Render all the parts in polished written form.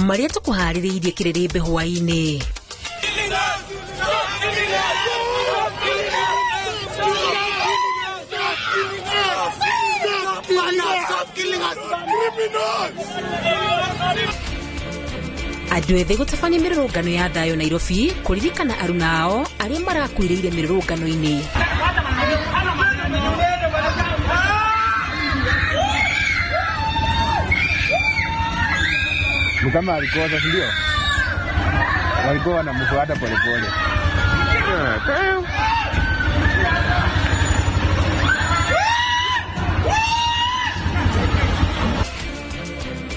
Maria tukuhaririirie kirerembe hwaini. Andũ ethĩ gũtabania mĩrũrũngano ya thayo Nairobi kũririkana aruna ao arĩa marakuĩrĩire mĩrũrũngano-inĩ. Ni kama alikuwa sasa ndio. Walikuwa wanamfuata polepole.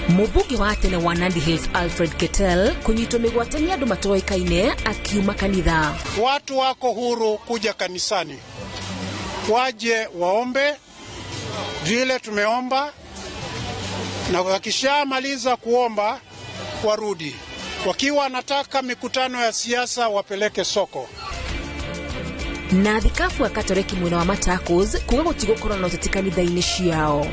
Mũmbunge wa tene wa Nandi Hills Alfred Ketel kunyitwo mĩgwate andũ matoĩkaine akiuma kanitha. Watu wako huru kuja kanisani, waje waombe vile tumeomba, na wakishamaliza kuomba warudi. Wakiwa wanataka mikutano ya siasa wapeleke soko. Na thikabu Katoliki mwena wa Machakos kuga gũtigũkorwo na ũteti kanitha-inĩ ciao.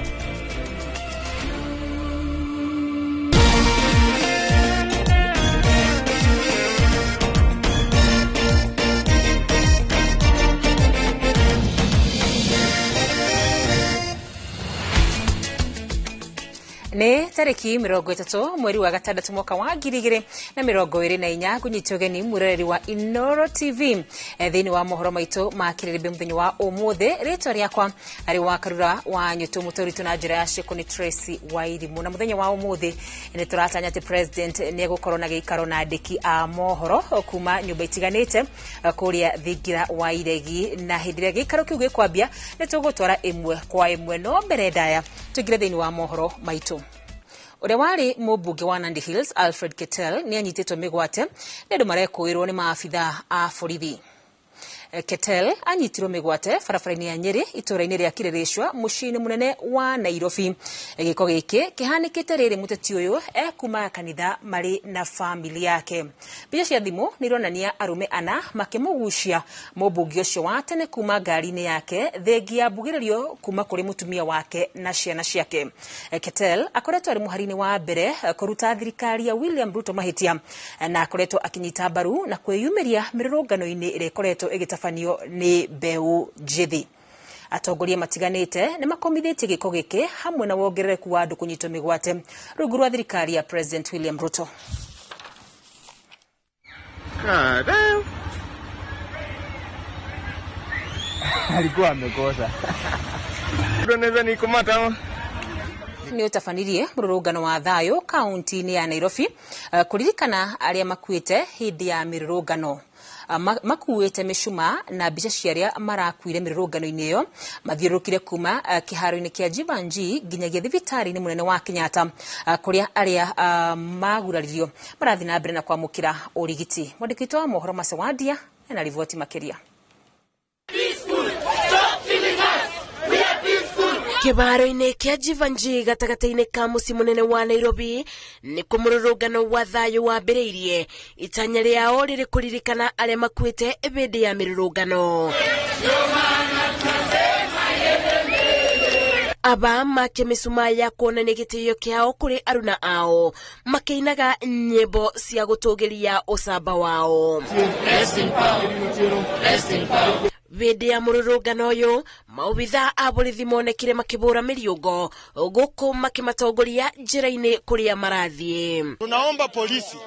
Nĩ tarĩki 30 mweri wa gatandatu mwaka wa 2024 kunyitwo geni murereri wa Inoro TV thĩinĩ wa mohoro maitũ ma kirĩrĩmbĩ mũthenya wa ũmũthĩ. Rĩtwa rĩakwa arĩ wa Karura wa nyũtũ mũtũritũ na njĩra ya ciĩko nĩ Tracy Wairimu, na mũthenya wa ũmũthĩ nĩ tũratanya atĩ president nĩ egũkorwo na gĩikaro na andĩki a mohoro kuma nyũmba itiganĩte kũrĩa thingira wa iregi, na hĩndĩ ĩrĩa gĩikaro kĩu gĩkwambia nĩ tũgũtwara ĩmwe kwa ĩmwe, no mbere ndaya tũingĩre thĩinĩ wa mohoro maitũ. Ule wari mũmbunge wa Nandi Hills Alfred Ketel nĩ anyitĩtwo mĩgwate nĩ andũ marekũĩrwo nĩ maabitha a borithi. Ketel anyitirwo mĩgwate barabara-inĩ ya Nyeri itũra-inĩ rĩa Kirĩrĩcwa mũciĩ-inĩ mũnene wa Nairobi. Gĩko gĩkĩ kĩhanĩkĩte rĩrĩ mũteti ũyũ kuma kanitha marĩ na family yake. Mbica cia thimũ nĩ ironania arũme ana makĩmũgucia mũmbunge ũcio wa tene kuma ngari-inĩ yake thengia mbugĩrĩrio kuma kũrĩ mũtumia wake na ciana ciake. Ketel akoretwo arĩ mũhari-inĩ wa mbere kũruta thirikari ya William Ruto mahĩtia, na akoretwo akinyita mbaru na kwĩyumĩria mĩrũrũngano-inĩ ĩrĩa ĩkoretwo ĩgĩtabanio nĩ mbeũ njĩthĩ. Atongoria matiganĩte nĩ makomithĩtie gĩko gĩkĩ hamwe na wongerereku wa andũ kũnyitwo mĩgwate rungu rwa thirikari ya President William Ruto. Alikuwa amekosa. Tunaweza nikumata Nĩ ũtabanirie mũrũrũngano wa thayo kaunti-inĩ ya Nairobi kũririkana arĩa makuĩte hĩndĩ ya mĩrũrũngano. Makuĩte mĩcuma na mbica cia arĩa marakuire mĩrũrũngano-inĩ ĩyo mathiũrũrũkire kuma kĩharo-inĩ kĩa Jivanji nginyagia thibitarĩ-inĩ mũnene wa Kenyatta kũrĩa arĩa maguraririo marathiĩ na mbere na kwamũkĩra ũrigiti. Mwandĩki wa mohoro Macewadia ena riboti makĩria. Kĩharo-inĩ kĩa Jivanji gatagatĩ-inĩ ka mũciĩ mũnene wa Nairobi nĩ mũrũrũngano wa thayũ wambĩrĩirie, itanya rĩao rĩrĩ kũririkana arĩa makuĩte hĩndĩ ya mĩrũrũngano. Aba makĩmĩcuma ya kuonania gĩtĩo kĩao kũrĩ aruna ao makĩinaga nyĩmbo cia gũtũgĩria ũcamba wao. Hĩndĩ ya mũrũrũngano ũyũ maobitha a borithi monekire makĩbũra mĩriũngo gũkũ makĩmatongoria njĩra-inĩ kũrĩa marathiĩ. Tunaomba polisi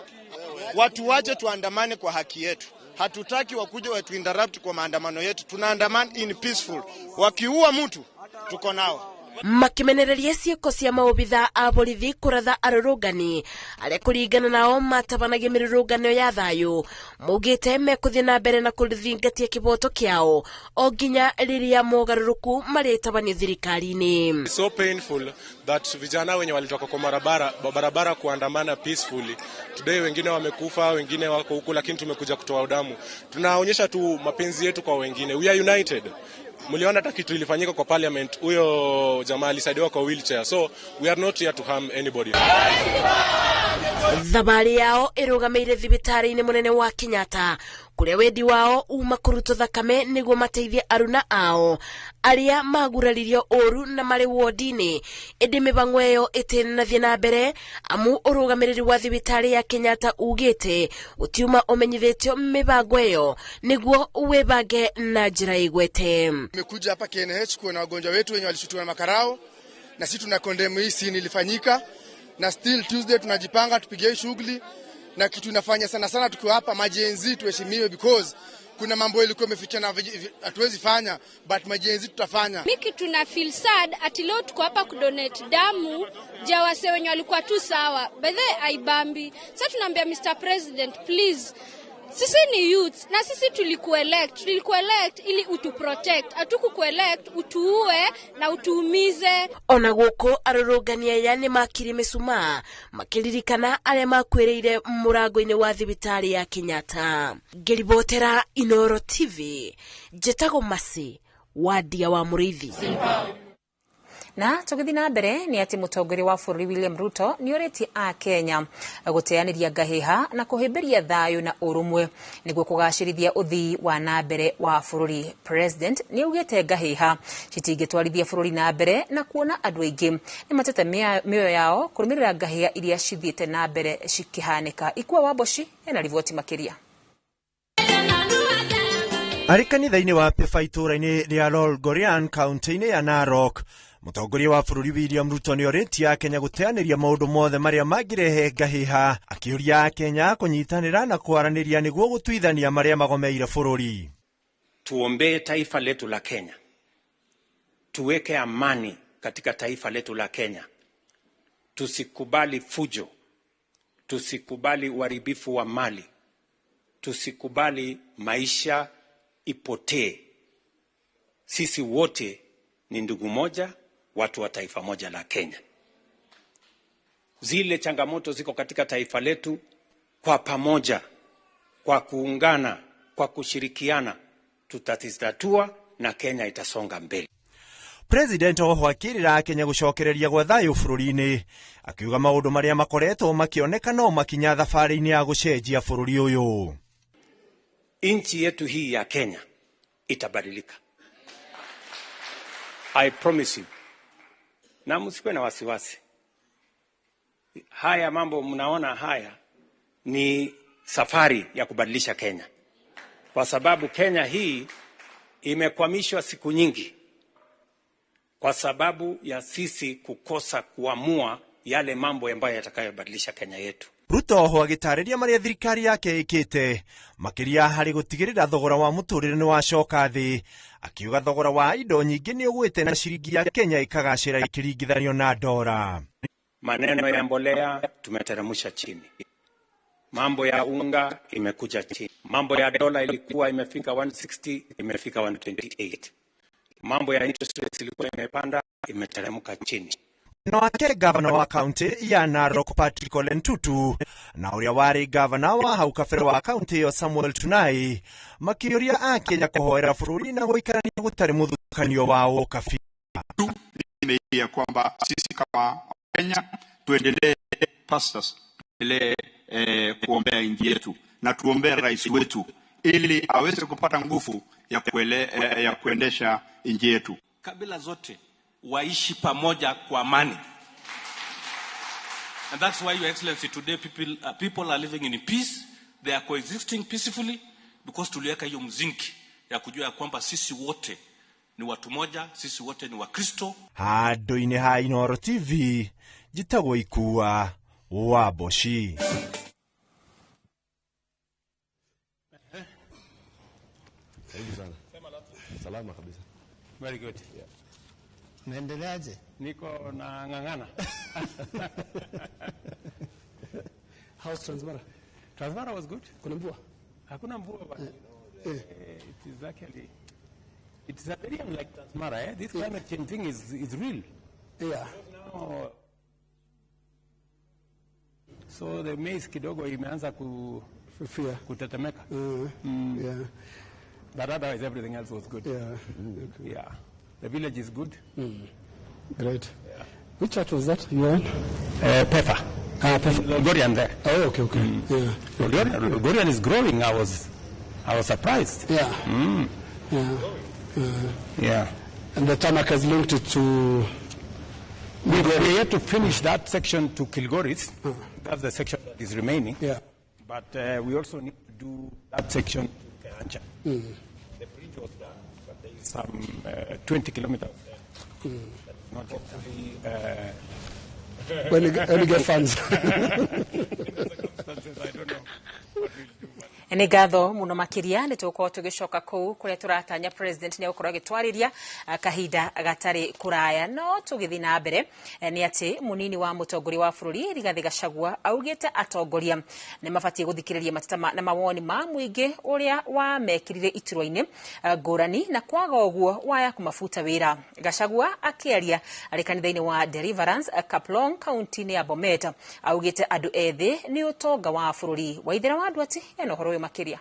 watu waje tuandamane kwa haki yetu. Hatutaki wakuje watu interrupt kwa maandamano yetu. Tunaandamana in peaceful. Wakiua mtu tuko nao. Makimenereria ciĩko cia maobitha a borithi kũratha arũrũngani arĩa kũringana nao matabanagia mĩrũrũngano ya thayũ, maugĩte mekũthiĩ na mbere na kũthingatia kĩboto kĩao o nginya rĩrĩa mogarũrũku marĩtabanio thirikari-inĩ. So painful that vijana wenye walitoka kwa barabara kuandamana peacefully today, wengine wamekufa, wengine wako huku, lakini tumekuja kutoa damu. Tunaonyesha tu mapenzi yetu kwa wengine. We are united. Muliona hata kitu ilifanyika kwa parliament, huyo jamaa alisaidiwa kwa wheelchair. So we are not here to harm anybody. Thabari yao irugameire thibitari-ini munene wa Kenyatta kuria wendi wao uma kuruto thakame niguo mateithie aruna ao aria maguraririo oru na mari wodini. Indi mibango iyo itinathie na mbere amu urugamiriri wa thibitari ya Kenyatta ugite utiuma umenyithitio mibango iyo niguo webange na njira igwete. Nimekuja hapa KNH kuona wagonjwa wetu wenye walishutwa na makarao, na sisi tuna condemn hii scene ilifanyika, na still Tuesday tunajipanga tupige shughuli, na kitu inafanya sana tukiwa hapa majenzi tuheshimiwe, because kuna mambo ilikuwa imefichana hatuwezi fanya, but majenzi tutafanya. Mimi tuna feel sad ati leo tuko hapa kudonate damu ja wase wenye walikuwa tu sawa. By the aibambi. Sasa tunaambia Mr President, please, sisi ni youth na sisi tulikuelect ili utuprotect, atukukuelect utuue na utuumize. Ona guko arorogania yani makiri misuma makiririkana aria makwereire murango-ini wa thibitari ya Kenyatta. Ngeribotera Inoro TV, Jetago Masi, wadia wa Murithi. Na tugithi na mbere ni ati mutongoria wa bũrũri William Ruto ni oreti a Kenya guteaniria ngahiha na kuhimberia thayu na urumwe niguo kugacirithia uthii wa na mbere wa bũrũri. President ni ugite ngahiha citingitwarithia bũrũri na mbere na kuona andu aingi ni matete mioyo yao kurumirira ngahiha iria cithiite na mbere cikihanika. Ikwa Waboshi ena rivoti makiria. Ari kanitha-ini wa Kwĩitũrũra-ini ria Lolgorian kaunti-ini ya Narok, mutongoria wa bũrũri William Ruto ni oreti a Kenya guteaniria maundu mothe maria magirehe ngahiha, akiuria Kenya kunyitanira na kuaraniria niguo gutuithania maria magomeire bũrũri. Tuombee taifa letu la Kenya, tuweke amani katika taifa letu la Kenya, tusikubali fujo, tusikubali uharibifu wa mali, tusikubali maisha ipotee. Sisi wote ni ndugu moja, watu wa taifa moja la Kenya. Zile changamoto ziko katika taifa letu, kwa pamoja, kwa kuungana, kwa kushirikiana, tutazitatua na Kenya itasonga mbele. President oho akirira Kenya gucokereria gwa thayu bũrũri-ini, akiuga maundu maria makoretwo makioneka no makinya thabari-ini ya gucenjia bũrũri uyu. Nchi yetu hii ya Kenya itabadilika. I promise you. Na msikuwe na wasiwasi. Haya mambo mnaona haya ni safari ya kubadilisha Kenya. Kwa sababu Kenya hii imekwamishwa siku nyingi kwa sababu ya sisi kukosa kuamua yale mambo ambayo yatakayobadilisha Kenya yetu. Ruto ho agitariria maria thirikari yake ikite makiria hari gutigirira thogora wa muturire ni wacoka thi, akiuga thogora wa indo nyingi ni ugwite na shiringi ya Kenya ikagacira ikiringithanio na dola. Maneno ya mbolea tumeteremsha chini, mambo ya unga imekuja chini, mambo ya dola ilikuwa imefika 160 imefika 128, mambo ya interest rates ilikuwa imepanda imeteremka chini. No ake governor wa county ya Narok Patrick Ole Ntutu na uria wari governor wa hau kabere wa county yo Samuel Tunai makiuria a Kenya kuhoera bũrũri na guikarania gutari muthukanio wao kabisa. Nimeia kwamba sisi kama Kenya tuendelee pastors ile kuombea nchi yetu na tuombee rais wetu ili aweze kupata nguvu ya kuendesha nchi yetu. Kabila zote waishi pamoja kwa amani. And that's why, Your Excellency, today people are living in peace. They are coexisting peacefully because tuliweka hiyo mzingi ya kujua kwamba sisi wote ni watu moja, sisi wote ni Wakristo. Handu-ini ha Inoro TV, Jitagwo Ikua Waboshi. Salama kabisa. Very good. Yeah. Naendeleaje? Niko na ngangana. How's Transmara? Transmara was good. Kuna mvua? Hakuna mvua but it is actually it's a very unlike Transmara. This climate change thing is real. Yeah. Now, so the maize kidogo imeanza kutetemeka. Yeah. But otherwise everything else was good. Yeah. Yeah. The village is good. Great. Yeah. Which church was that you were in? Pepper. Lolgorian there. Oh, okay. Yeah. Lolgorian is growing. I was surprised. Yeah. Yeah. And the tarmac has linked it to... We have to finish that section to Kilgoris. That's the section that is remaining. Yeah. But we also need to do that section to Kerancha. The bridge was done, but there is some 20 kilometers there. Not hopefully... when you get funds. I don't know what we'll do. Nĩ ngatho mũno makĩria nĩ tũgũkorwo tũgĩcoka kũu kũrĩa tũratanya president nĩ gũkorwo agĩtwarĩria kahinda gatarĩ kũraya no tũgĩthiĩ na mbere nĩ atĩ mũnini wa mũtongoria wa bũrũri Rigathĩ Gachagua augĩte atongoria nĩ mabatiĩ gũthikĩrĩria mateta na mawoni ma mũingĩ ũrĩa wamekĩrire iturwa-inĩ ngũrani na kwaga ũguo waya kũmabuta wĩra. Gachagua akĩaria arĩ kanitha-inĩ wa Deliverance Kaplong kaunti-inĩ ya Bomet augĩte andũ ethĩ nĩ ũtonga wa bũrũri. Waithĩra wa andũ ati ena ũhoro makiria.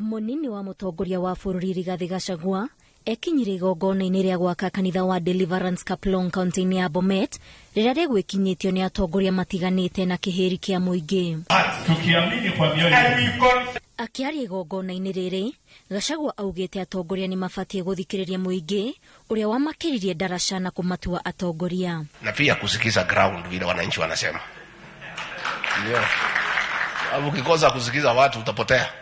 Mũnini wa mũtongoria wa bũrũri Rigathĩ Gachagua ekinyire igongona-inĩ rĩa gwaka kanitha wa Deliverance Kaplong kaunti-inĩ ya Bomet rĩrĩa rĩgwĩkinyĩtio nĩ atongoria matiganĩte na kĩhĩri kĩa mũingĩ. Tukiamini kwa mioyo. Akiaria igongona-inĩ rĩrĩ, Gachagua augĩte atongoria nĩ mabatiĩ gũthikĩrĩria mũingĩ ũrĩa wamakĩririe ndaraca na kũmatua atongoria. Na pia kusikiza ground vile wananchi wanasema. Ndio. Ukikosa kusikiza watu utapotea.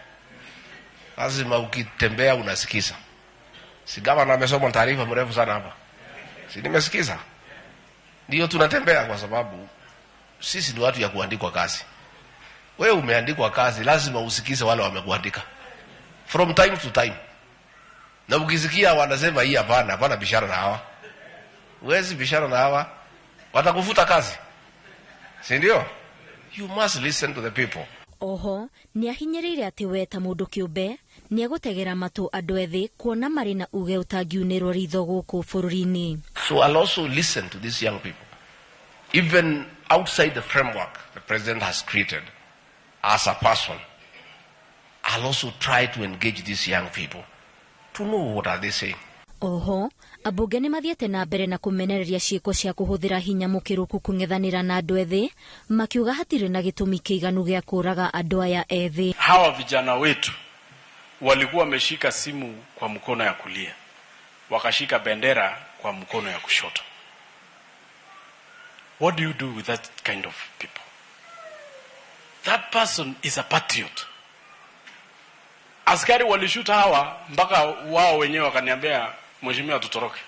Lazima ukitembea unasikiza. Si gavana amesoma taarifa mrefu sana hapa. Si nimesikiza. Ndio tunatembea kwa sababu sisi ni watu ya kuandikwa kazi. Wewe umeandikwa kazi, lazima usikize wale wamekuandika. From time to time. Na ukisikia wanasema hii hapana bishara na hawa. Huwezi bishara na hawa, watakufuta kazi. Si ndio? You must listen to the people. Oho, ni ahinyĩrĩire atĩ we ta mũndũ kĩũmbe nĩ egũtegera matũ andũ ethĩ kuona marĩ na uge ũtangiunĩrwo ritho gũkũ bũrũri-inĩ. So I'll also listen to these young people. Even outside the framework the president has created as a person, I'll also try to engage these young people to know what are they saying. Oho, abunge nĩ mathiĩte na mbere na kũmenereria ciĩko cia kũhũthĩra hinya mũkĩrũku kũng'ethanĩra na andũ ethĩ, makiuga hatirĩ na gĩtũmi kĩiganu gĩa kũraga andũ aya ethĩ. Hawa vijana wetu walikuwa wameshika simu kwa mkono ya kulia, wakashika bendera kwa mkono ya kushoto. What do you do with that kind of people? That person is a patriot. Askari walishuta hawa mpaka wao wenyewe wakaniambia mheshimiwa tutoroke.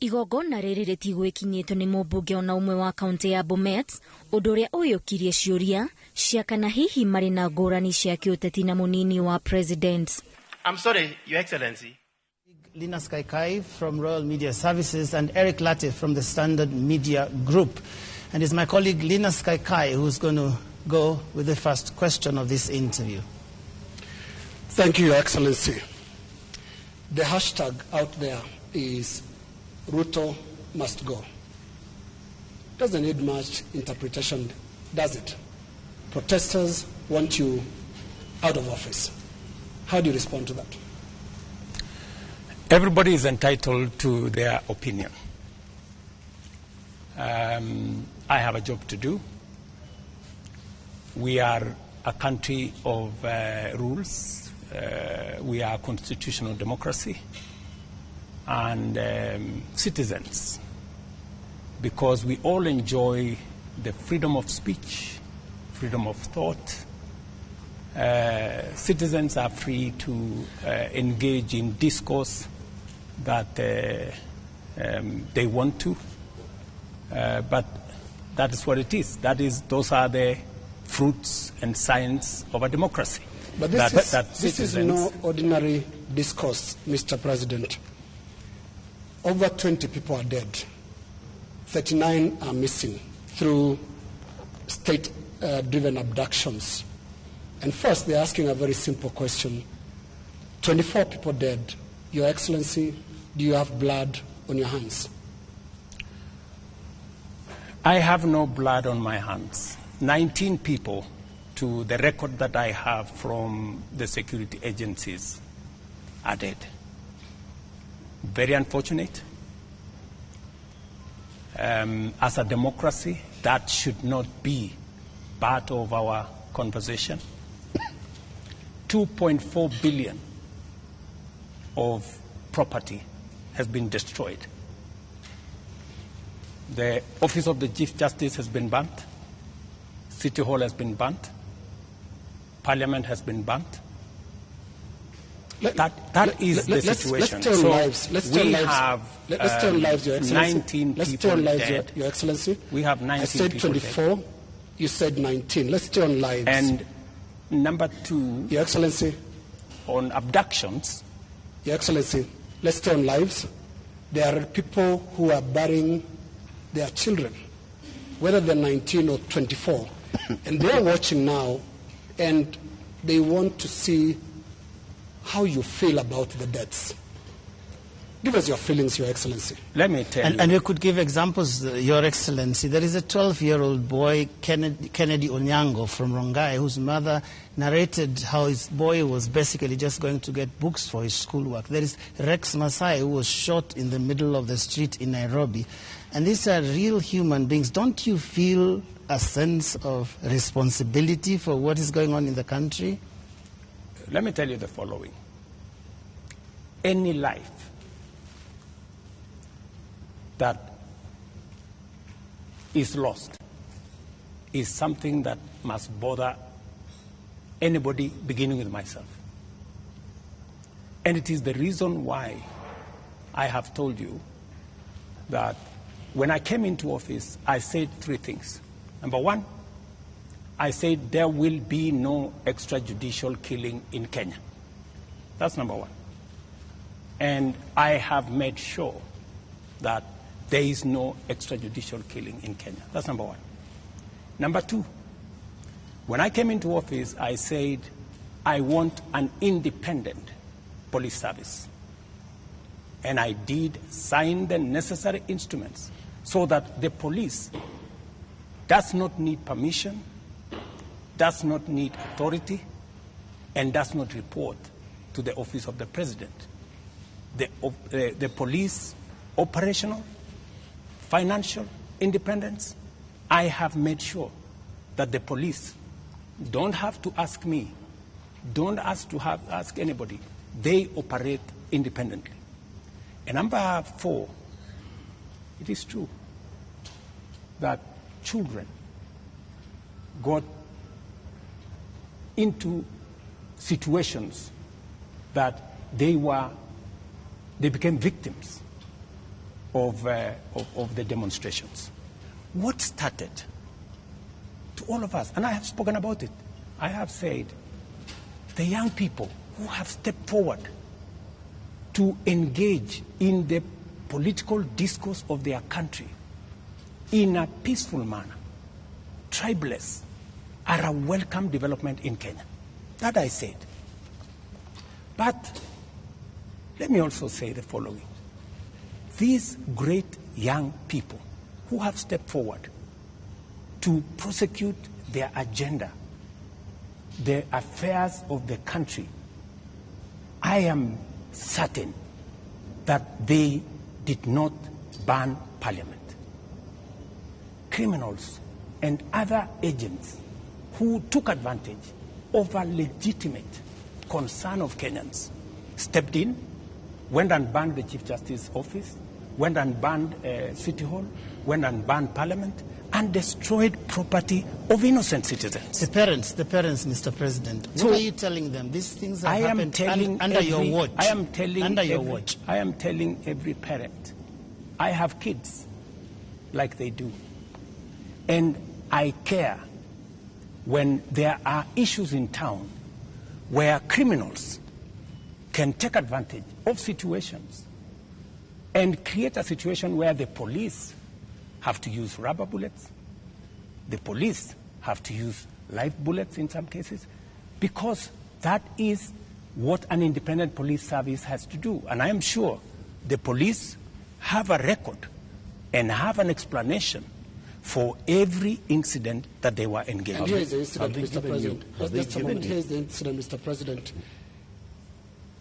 Igongona rĩrĩ rĩtigwĩkinyĩtwo nĩ mũmbunge ona ũmwe wa kaunti ya Bomet, ũndũ ũrĩa ũyũkirie ciũria cia kana hihi marĩ na ngũrani cia kĩũteti na mũnini wa president. I'm sorry, Your Excellency. Linus Kaikai from Royal Media Services and Eric Latif from the Standard Media Group. And it's my colleague Linus Kaikai who's going to go with the first question of this interview. Thank you, Your Excellency. The hashtag out there is Ruto must go. Doesn't need much interpretation, does it? Protesters want you out of office. How do you respond to that? Everybody is entitled to their opinion. I have a job to do. We are a country of rules. We are a constitutional democracy and citizens, because we all enjoy the freedom of speech, freedom of thought. Citizens are free to engage in discourse that they want to, but that is what it is. Those are the fruits and signs of a democracy. But this is no ordinary discourse, Mr. President. Over 20 people are dead. 39 are missing through state-driven abductions. And first, they're asking a very simple question. 24 people dead. Your Excellency, do you have blood on your hands? I have no blood on my hands. 19 people, to the record that I have from the security agencies, are dead. Very unfortunate. As a democracy, that should not be part of our conversation. 2.4 billion of property has been destroyed. The Office of the Chief Justice has been burnt. City Hall has been burnt. Parliament has been burnt. That is the situation. Let's turn lives. Let's turn lives, Your Excellency. 19 let's people turn lives, dead. Your Excellency. We have 19 I said people 24. dead. You said 19. Let's turn lives. And number two, Your Excellency, on abductions. Your Excellency, let's turn lives. There are people who are burying their children, whether they're 19 or 24, and they are watching now, and they want to see how you feel about the deaths. Give us your feelings, Your Excellency. Let me tell you. And we could give examples, Your Excellency. There is a 12-year-old boy, Kennedy Onyango from Rongai, whose mother narrated how his boy was basically just going to get books for his schoolwork. There is Rex Masai, who was shot in the middle of the street in Nairobi. And these are real human beings. Don't you feel a sense of responsibility for what is going on in the country? Let me tell you the following. Any life that is lost is something that must bother anybody, beginning with myself. And it is the reason why I have told you that when I came into office, I said three things. Number one, I said there will be no extrajudicial killing in Kenya. That's number one. And I have made sure that there is no extrajudicial killing in Kenya. That's number one. Number two, when I came into office, I said I want an independent police service. And I did sign the necessary instruments so that the police does not need permission, does not need authority, and does not report to the office of the president. The police operational, financial independence, I have made sure that the police don't have to ask me, don't ask anybody. They operate independently. And number four, it is true that children got into situations that they became victims of the demonstrations. What started to all of us, and I have spoken about it, I have said the young people who have stepped forward to engage in the political discourse of their country in a peaceful manner, tribeless, are a welcome development in Kenya. That I said. But let me also say the following. These great young people who have stepped forward to prosecute their agenda, the affairs of the country, I am certain that they did not ban parliament. Criminals and other agents who took advantage of a legitimate concern of Kenyans stepped in, went and banned the Chief Justice's office, went and banned City Hall, went and banned Parliament, and destroyed property of innocent citizens. The parents, Mr. President, what are you telling them? These things have happened under your watch. I am telling every parent, I have kids like they do. And I care when there are issues in town where criminals can take advantage of situations and create a situation where the police have to use rubber bullets, the police have to use live bullets in some cases, because that is what an independent police service has to do. And I am sure the police have a record and have an explanation for every incident that they were engaged in. And here is the incident, Mr. President. Here is the incident, Mr. President.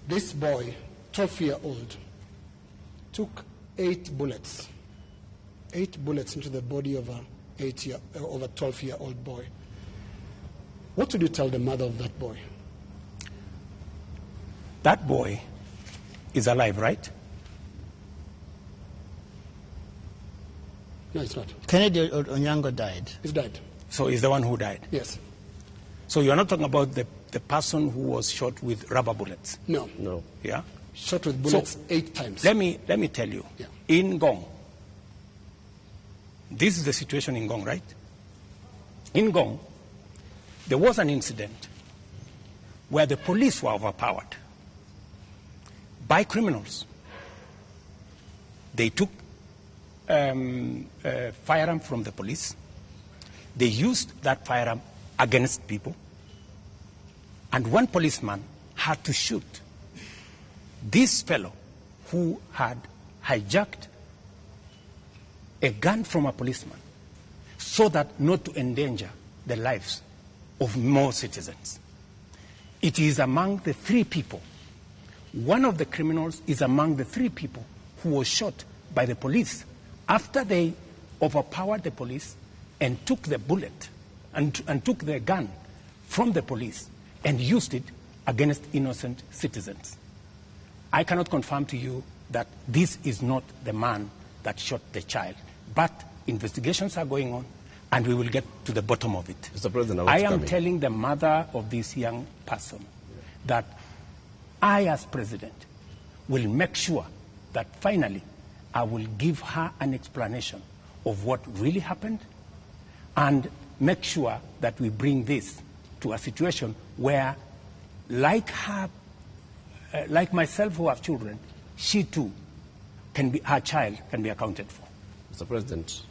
This boy, 12-year-old, took 8 bullets 8 bullets into the body of a 12-year-old boy. What would you tell the mother of that boy? That boy is alive, right? No, it's not. Kennedy Onyango died. He's died. So he's the one who died? Yes. So you're not talking about the person who was shot with rubber bullets? No. No. Yeah? Shot with bullets 8 times. Let me tell you. Yeah. In Ngong, this is the situation in Ngong, right? In Ngong, there was an incident where the police were overpowered by criminals. They took firearm from the police. They used that firearm against people. And one policeman had to shoot this fellow who had hijacked a gun from a policeman so that not to endanger the lives of more citizens. It is among the 3 people. One of the criminals is among the 3 people who was shot by the police after they overpowered the police and took the bullet and took the gun from the police and used it against innocent citizens. I cannot confirm to you that this is not the man that shot the child, but investigations are going on and we will get to the bottom of it. Mr. President, I am telling the mother of this young person that I, as president, will make sure that finally I will give her an explanation of what really happened and make sure that we bring this to a situation where, like her, like myself who have children, she too her child can be accounted for. Mr. President,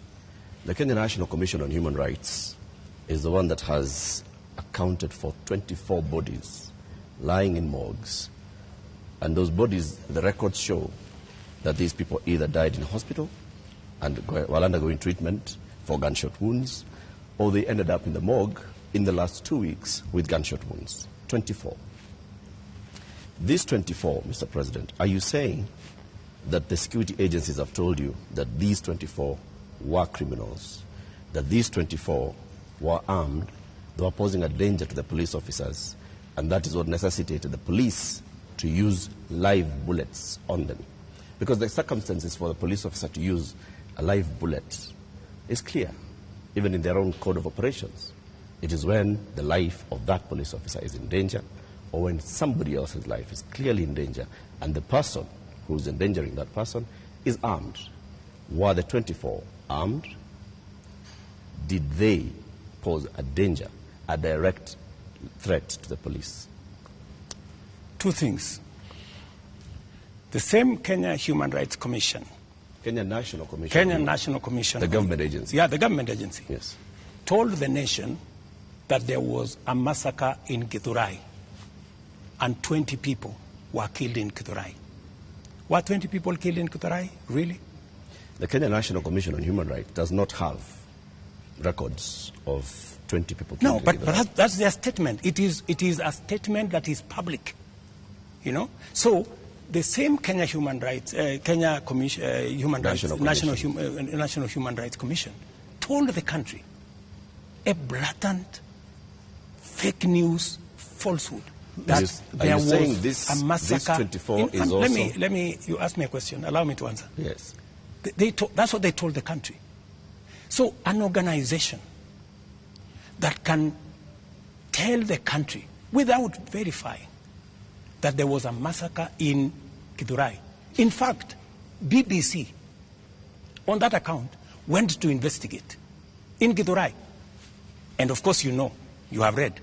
the Kenya National Commission on Human Rights is the one that has accounted for 24 bodies lying in morgues. And those bodies, the records show that these people either died in hospital and while undergoing treatment for gunshot wounds, or they ended up in the morgue in the last 2 weeks with gunshot wounds. 24. These 24, Mr. President, are you saying that the security agencies have told you that these 24 were criminals, that these 24 were armed, they were posing a danger to the police officers, and that is what necessitated the police to use live bullets on them? Because the circumstances for the police officer to use a live bullet is clear, even in their own code of operations. It is when the life of that police officer is in danger, or when somebody else's life is clearly in danger, and the person who is endangering that person is armed. Were the 24 armed? Did they pose a danger, a direct threat to the police? 2 things. The same Kenya Human Rights Commission. Kenya National Commission. Kenya National Commission. The government agency. Yeah, the government agency. Yes. Told the nation that there was a massacre in Githurai and 20 people were killed in Githurai. Were 20 people killed in Githurai? Really? The Kenya National Commission on Human Rights does not have records of 20 people killed. No, but that's their statement. It is a statement that is public. You know? So the same Kenya Human Rights, Kenya Commission, Human Rights, National Human Rights Commission told the country a blatant fake news falsehood that there was a massacre. This 24 is also... Let me, you asked me a question. Allow me to answer. Yes. That's what they told the country. So an organization that can tell the country without verifying that there was a massacre in Githurai. In fact, BBC, on that account, went to investigate in Githurai. And of course, you have read,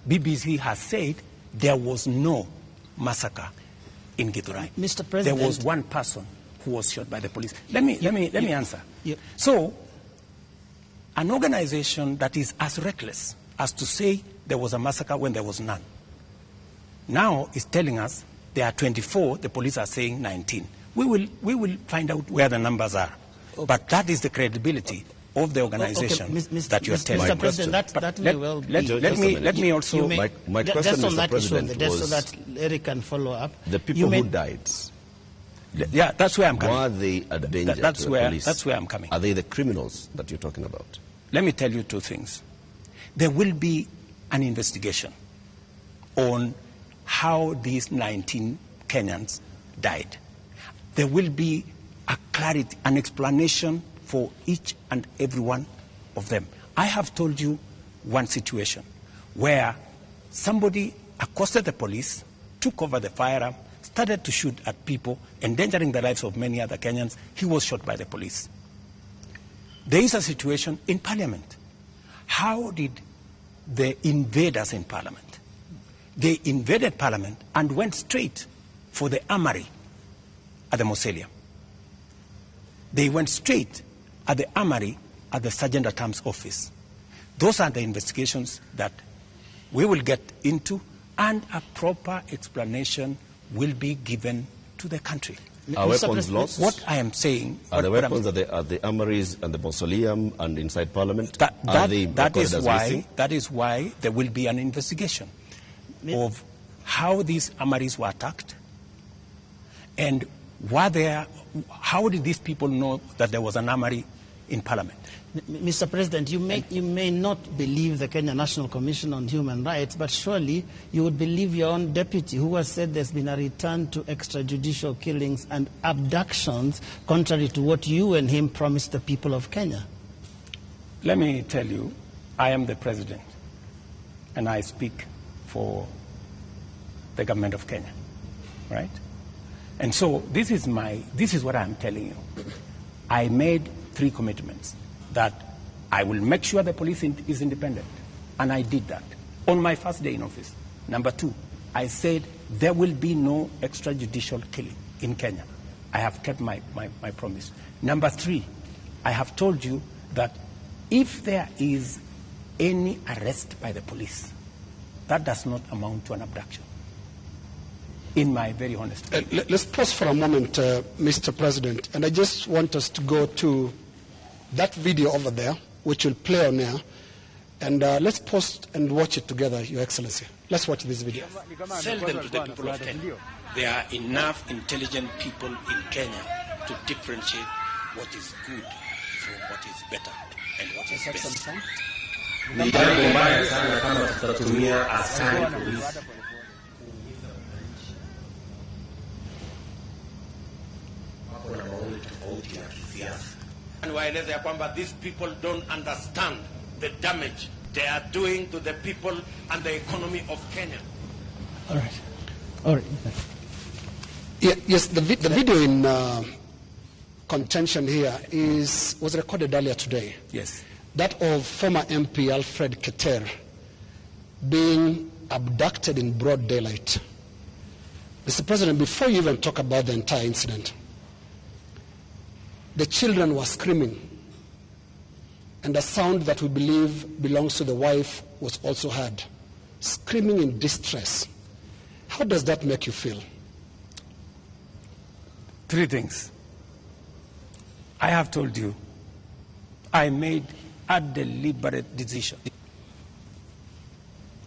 BBC has said there was no massacre in Githurai. Mr. President, there was one person who was shot by the police. Let me answer. So, an organization that is as reckless as to say there was a massacre when there was none, now is telling us there are 24, the police are saying 19. We will find out where the numbers are. Okay. But that is the credibility of the organization that you are telling. Mr. President, that may well be. Let me also... My question, just on Mr. that President, issue, just so that Eric can follow up. The people who died, Yeah, that's where I'm coming. Why are they a danger That's to the where police? That's where I'm coming. Are they the criminals that you're talking about? Let me tell you two things. There will be an investigation on how these 19 Kenyans died. There will be a clarity, an explanation for each and every one of them. I have told you one situation where somebody accosted the police, took over the firearm, started to shoot at people, endangering the lives of many other Kenyans. He was shot by the police. There is a situation in Parliament. How did the invaders in Parliament? They invaded Parliament and went straight for the armory at the Mausoleum. They went straight at the armory at the Sergeant-at-Arms office. Those are the investigations that we will get into, and a proper explanation will be given to the country. Are weapons lost? What I am saying... Are the weapons at the armories and the mausoleum and inside Parliament? That is why there will be an investigation of how these armories were attacked and how did these people know that there was an armory in Parliament. Mr. President, you may not believe the Kenya National Commission on Human Rights, but surely you would believe your own deputy who has said there's been a return to extrajudicial killings and abductions, contrary to what you and him promised the people of Kenya. Let me tell you, I am the president, and I speak for the government of Kenya, right? And so this is what I'm telling you. I made 3 commitments. That I will make sure the police is independent. And I did that on my first day in office. Number 2, I said there will be no extrajudicial killing in Kenya. I have kept my promise. Number 3, I have told you that if there is any arrest by the police, that does not amount to an abduction. In my very honest opinion. Let's pause for a moment, Mr. President. And I just want us to go to that video over there, which will play on air, and let's pause and watch it together, Your Excellency. Let's watch this video. Sell them to the people of Kenya. There are enough intelligent people in Kenya to differentiate what is good from what is better and what is best. Ni jambo mbaya sana kama tutatumia askari polisi wako na maoni tofauti ya kisiasa. And waeleza ya kwamba these people don't understand the damage they are doing to the people and the economy of Kenya. All right. Yes, the video in contention here was recorded earlier today. Yes. That of former MP Alfred Keter being abducted in broad daylight. Mr. President, before you even talk about the entire incident, the children were screaming, and a sound that we believe belongs to the wife was also heard, screaming in distress. How does that make you feel? 3 things. I have told you, I made a deliberate decision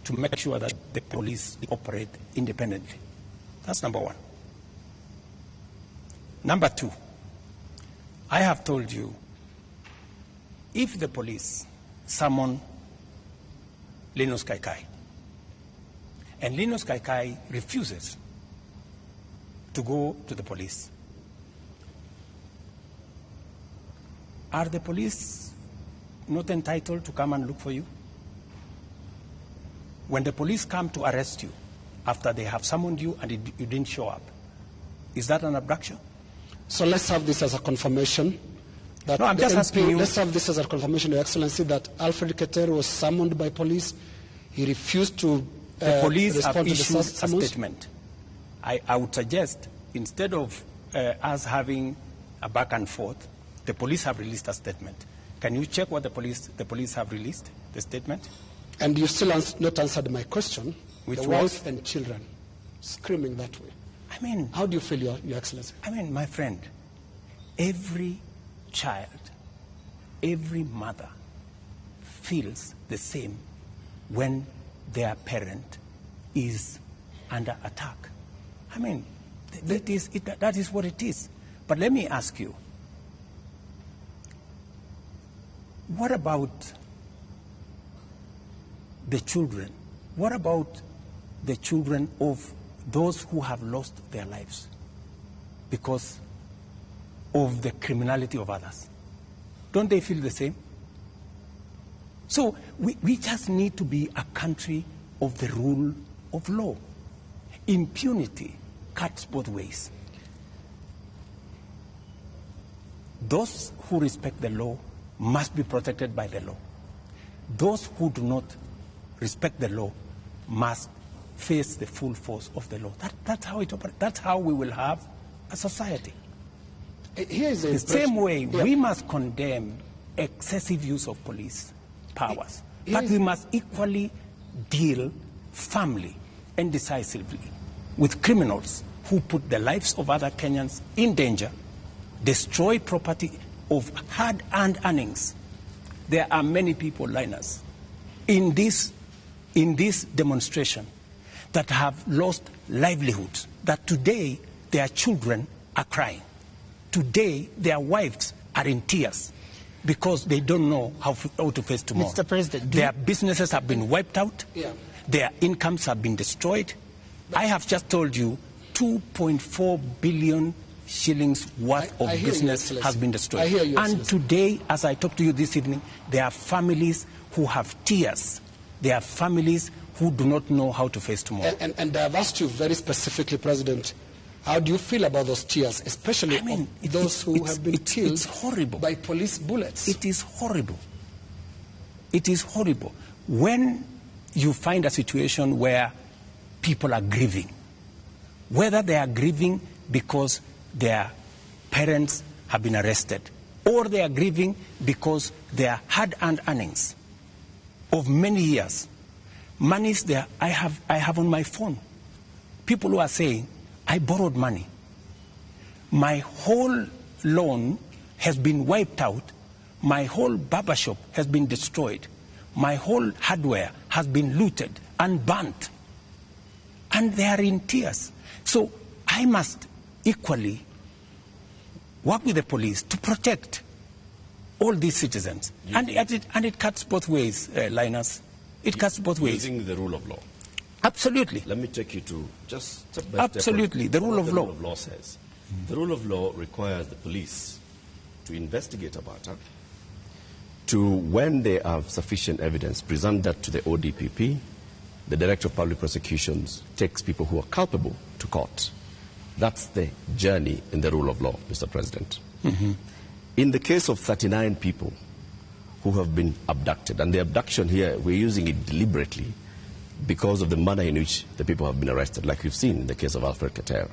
to make sure that the police operate independently. That's number 1. Number 2, I have told you, if the police summon Linus Kaikai, and Linus Kaikai refuses to go to the police, are the police not entitled to come and look for you? When the police come to arrest you after they have summoned you and you didn't show up, is that an abduction? So let's have this as a confirmation. That no, I'm just asking you. Let's have this as a confirmation, Your Excellency, that Alfred Keter was summoned by police. He refused to the police respond have to issued the a summons. statement. I would suggest, instead of us having a back and forth, the police have released a statement. Can you check what the police have released, the statement? And you still not answered my question. Which the was? wife and children screaming that way. I mean, how do you feel, Your Excellency? I mean, my friend, every child, every mother feels the same when their parent is under attack. I mean, That is what it is. But let me ask you, what about the children? What about the children of those who have lost their lives because of the criminality of others? Don't they feel the same? So we just need to be a country of the rule of law. Impunity cuts both ways. Those who respect the law must be protected by the law. Those who do not respect the law must face the full force of the law. That's how it operates. That's how we will have a society. Here's the same way we must condemn excessive use of police powers, but we must equally deal firmly and decisively with criminals who put the lives of other Kenyans in danger, destroy property of hard-earned earnings. There are many people, Linus, in this demonstration that have lost livelihoods, that today their children are crying. Today their wives are in tears because they don't know how to face tomorrow. Mr. President, their businesses have been wiped out. Their incomes have been destroyed. I have just told you 2.4 billion shillings worth of business has been destroyed. And today, as I talk to you this evening, there are families who have tears. There are families who do not know how to face tomorrow. And I've asked you very specifically, President, how do you feel about those tears, especially those who have been killed by police bullets? It is horrible. It is horrible. When you find a situation where people are grieving, whether they are grieving because their parents have been arrested, or they are grieving because their hard-earned earnings of many years, monies there, I have on my phone, people who are saying, I borrowed money. My whole loan has been wiped out. My whole barber shop has been destroyed. My whole hardware has been looted and burnt. And they are in tears. So I must equally work with the police to protect all these citizens. And it cuts both ways, Linus. It cuts both ways. Using the rule of law. Absolutely. Let me take you to just step by absolutely step. The rule of law. The rule of law says. The rule of law requires the police to investigate a matter, to, when they have sufficient evidence, present that to the ODPP. The Director of Public Prosecutions takes people who are culpable to court. That's the journey in the rule of law, Mr. President. In the case of 39 people who have been abducted, and the abduction here, we're using it deliberately because of the manner in which the people have been arrested, like we've seen in the case of Alfred Keter.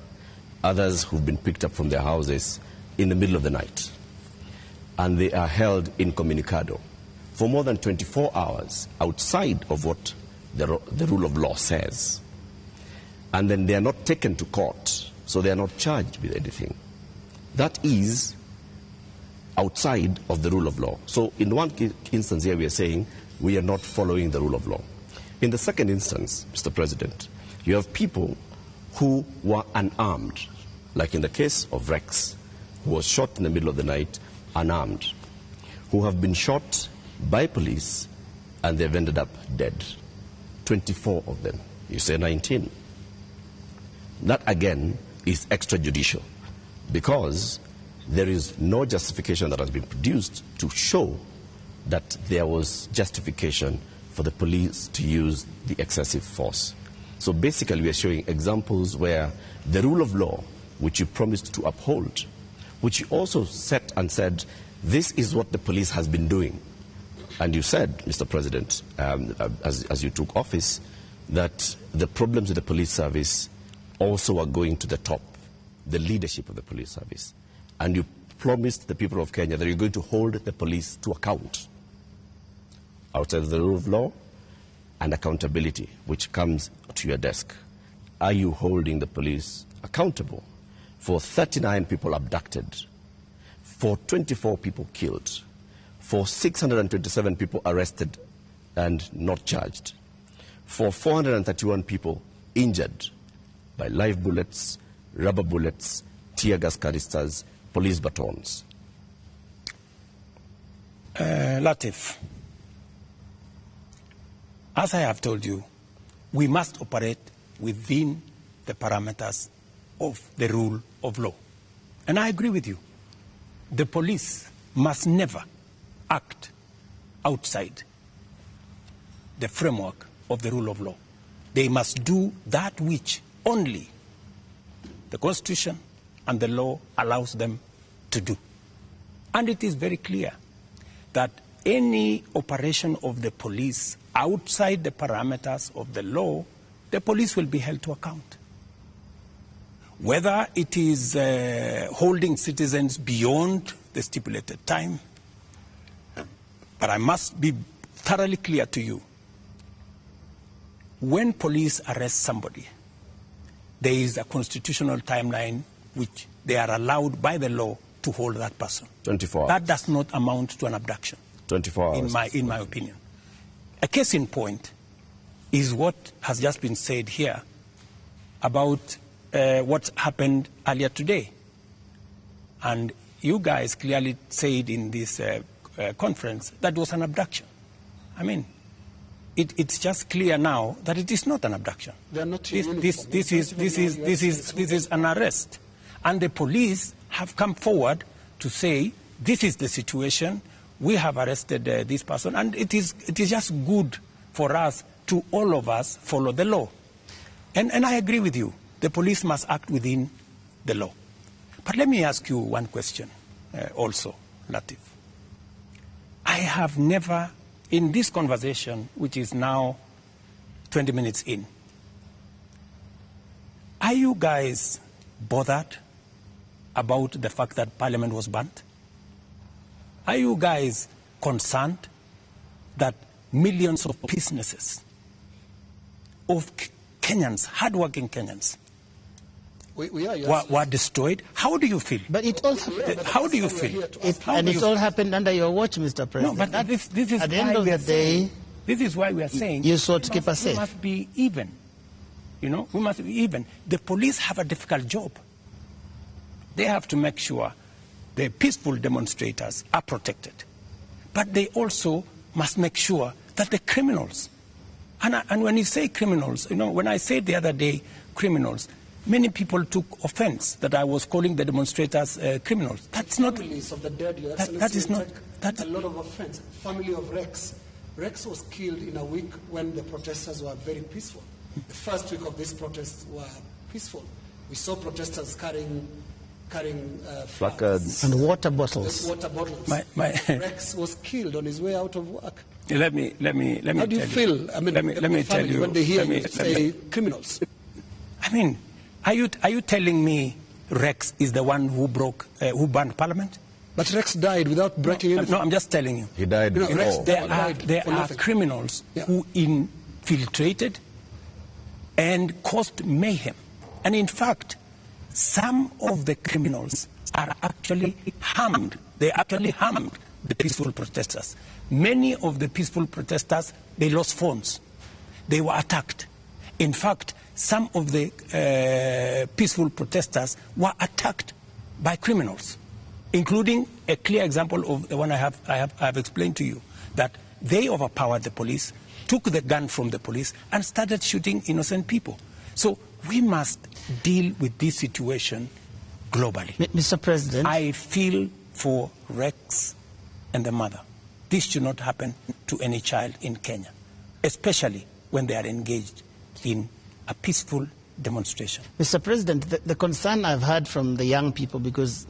Others who've been picked up from their houses in the middle of the night, and they are held incommunicado for more than 24 hours outside of what the rule of law says. And then they are not taken to court, so they are not charged with anything. That is outside of the rule of law. So in one instance here we are saying we are not following the rule of law. In the second instance, Mr. President, you have people who were unarmed, like in the case of Rex, who was shot in the middle of the night, unarmed, who have been shot by police and they've ended up dead. 24 of them. You say 19. That again is extrajudicial because there is no justification that has been produced to show that there was justification for the police to use the excessive force. So basically we are showing examples where the rule of law, which you promised to uphold, which you also set and said, this is what the police has been doing. And you said, Mr. President, as you took office, that the problems with the police service also are going to the top, the leadership of the police service. And you promised the people of Kenya that you're going to hold the police to account outside of the rule of law and accountability, which comes to your desk. Are you holding the police accountable for 39 people abducted, for 24 people killed, for 627 people arrested and not charged, for 431 people injured by live bullets, rubber bullets, tear gas canisters, police batons? Latif, as I have told you, we must operate within the parameters of the rule of law. And I agree with you. The police must never act outside the framework of the rule of law. They must do that which only the Constitution and the law allows them to do. And it is very clear that any operation of the police outside the parameters of the law, the police will be held to account. Whether it is holding citizens beyond the stipulated time, but I must be thoroughly clear to you. When police arrest somebody, there is a constitutional timeline which they are allowed by the law to hold that person. 24 hours. That does not amount to an abduction. 24 hours. In my opinion. A case in point is what has just been said here about what happened earlier today. And you guys clearly said in this conference that was an abduction. I mean, it's just clear now that it is not an abduction. This is an arrest. And the police have come forward to say, this is the situation, we have arrested this person, and it is just good for us to, all of us, follow the law. And I agree with you. The police must act within the law. But let me ask you one question also, Latif. I have never, in this conversation, which is now 20 minutes in, are you guys bothered about the fact that Parliament was burnt? Are you guys concerned that millions of businesses of Kenyans, hardworking Kenyans, were destroyed? How do you feel? But it all happened. How do you feel? It all happened under your watch, Mr. President. No, but this is at the why end of we the are saying, this is why we are saying you sought to keep us safe. We must be even. You know, we must be even. The police have a difficult job. They have to make sure the peaceful demonstrators are protected. But they also must make sure that the criminals, and when you say criminals, you know, when I said the other day criminals, many people took offense that I was calling the demonstrators criminals. That's not. Families of the dead, Your Excellency, that is not. That's a lot of offense. Family of Rex. Rex was killed in a week when the protesters were very peaceful. The first week of these protests were peaceful. We saw protesters carrying placards and water bottles. Rex was killed on his way out of work. Let me. How do you feel? I mean, let me tell you when they hear you say criminals. I mean, are you telling me Rex is the one who burned Parliament? But Rex died without breaking anything. No, I'm just telling you. He died. You know, Rex died there are criminals who infiltrated and caused mayhem, and in fact, some of the criminals are actually harmed. They actually harmed the peaceful protesters. Many of the peaceful protesters, they lost phones. They were attacked. In fact, some of the peaceful protesters were attacked by criminals, including a clear example of the one I have explained to you, that they overpowered the police, took the gun from the police, and started shooting innocent people. So we must deal with this situation globally. Mr. President, I feel for Rex and the mother. This should not happen to any child in Kenya, especially when they are engaged in a peaceful demonstration. Mr. President, the concern I've had from the young people, because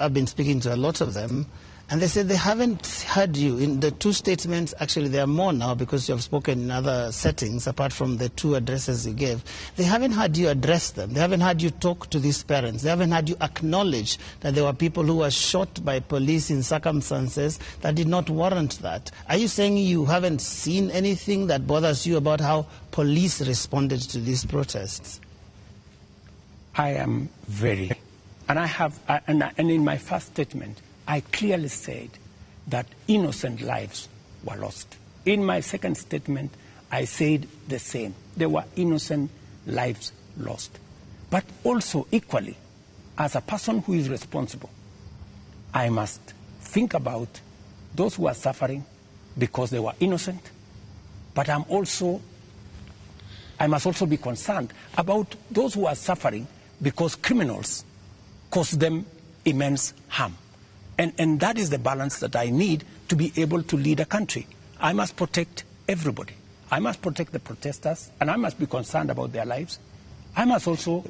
I've been speaking to a lot of them, and they said they haven't heard you in the two statements. Actually, there are more now because you have spoken in other settings apart from the two addresses you gave. They haven't heard you address them. They haven't heard you talk to these parents. They haven't heard you acknowledge that there were people who were shot by police in circumstances that did not warrant that. Are you saying you haven't seen anything that bothers you about how police responded to these protests? I am very, and I have, and in my first statement, I clearly said that innocent lives were lost. In my second statement, I said the same. There were innocent lives lost. But also equally, as a person who is responsible, I must think about those who are suffering because they were innocent, but I must also be concerned about those who are suffering because criminals cause them immense harm. And that is the balance that I need to be able to lead a country. I must protect everybody. I must protect the protesters, and I must be concerned about their lives. I must also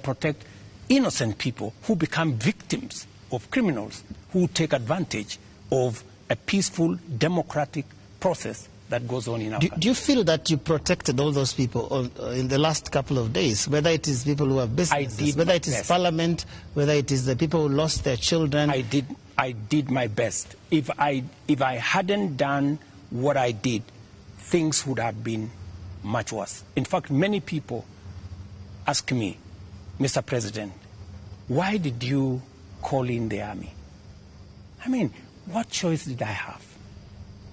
protect innocent people who become victims of criminals who take advantage of a peaceful, democratic process that goes on in our country. Do you feel that you protected all those people in the last couple of days, whether it is people who have businesses, whether it is Parliament, whether it is the people who lost their children? I did my best. If I hadn't done what I did, things would have been much worse. In fact, many people ask me, Mr. President, why did you call in the army? I mean, what choice did I have?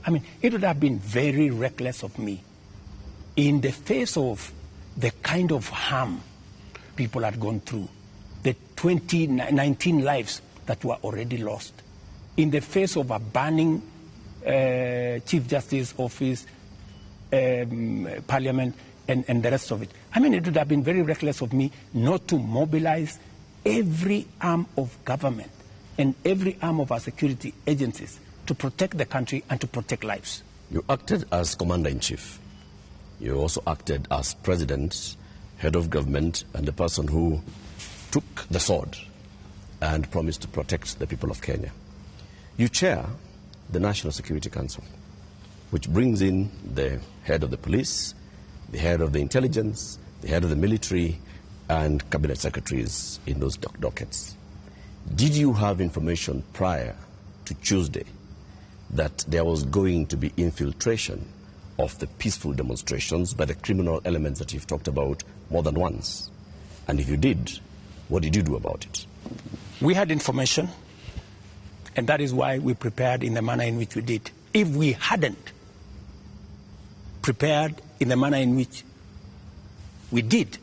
I mean, it would have been very reckless of me in the face of the kind of harm people had gone through, the 19 lives that were already lost, in the face of a burning Chief Justice office, Parliament, and the rest of it. I mean, it would have been very reckless of me not to mobilize every arm of government and every arm of our security agencies to protect the country and to protect lives. You acted as Commander-in-Chief. You also acted as President, Head of Government, and the person who took the sword and promised to protect the people of Kenya. You chair the National Security Council, which brings in the head of the police, the head of the intelligence, the head of the military, and cabinet secretaries in those dockets. Did you have information prior to Tuesday that there was going to be infiltration of the peaceful demonstrations by the criminal elements that you've talked about more than once? And if you did, what did you do about it? We had information, and that is why we prepared in the manner in which we did. If we hadn't prepared in the manner in which we did,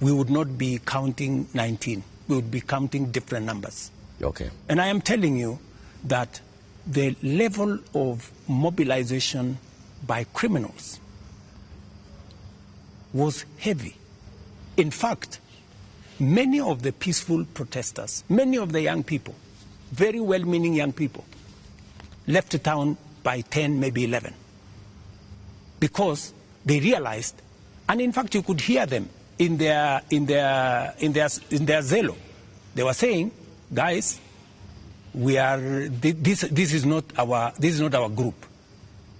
we would not be counting 19. We would be counting different numbers. Okay. And I am telling you that the level of mobilization by criminals was heavy. In fact, many of the peaceful protesters, many of the young people, very well-meaning young people, left the town by 10, maybe 11, because they realized, and in fact you could hear them in their zelo. They were saying, guys, this is not our group.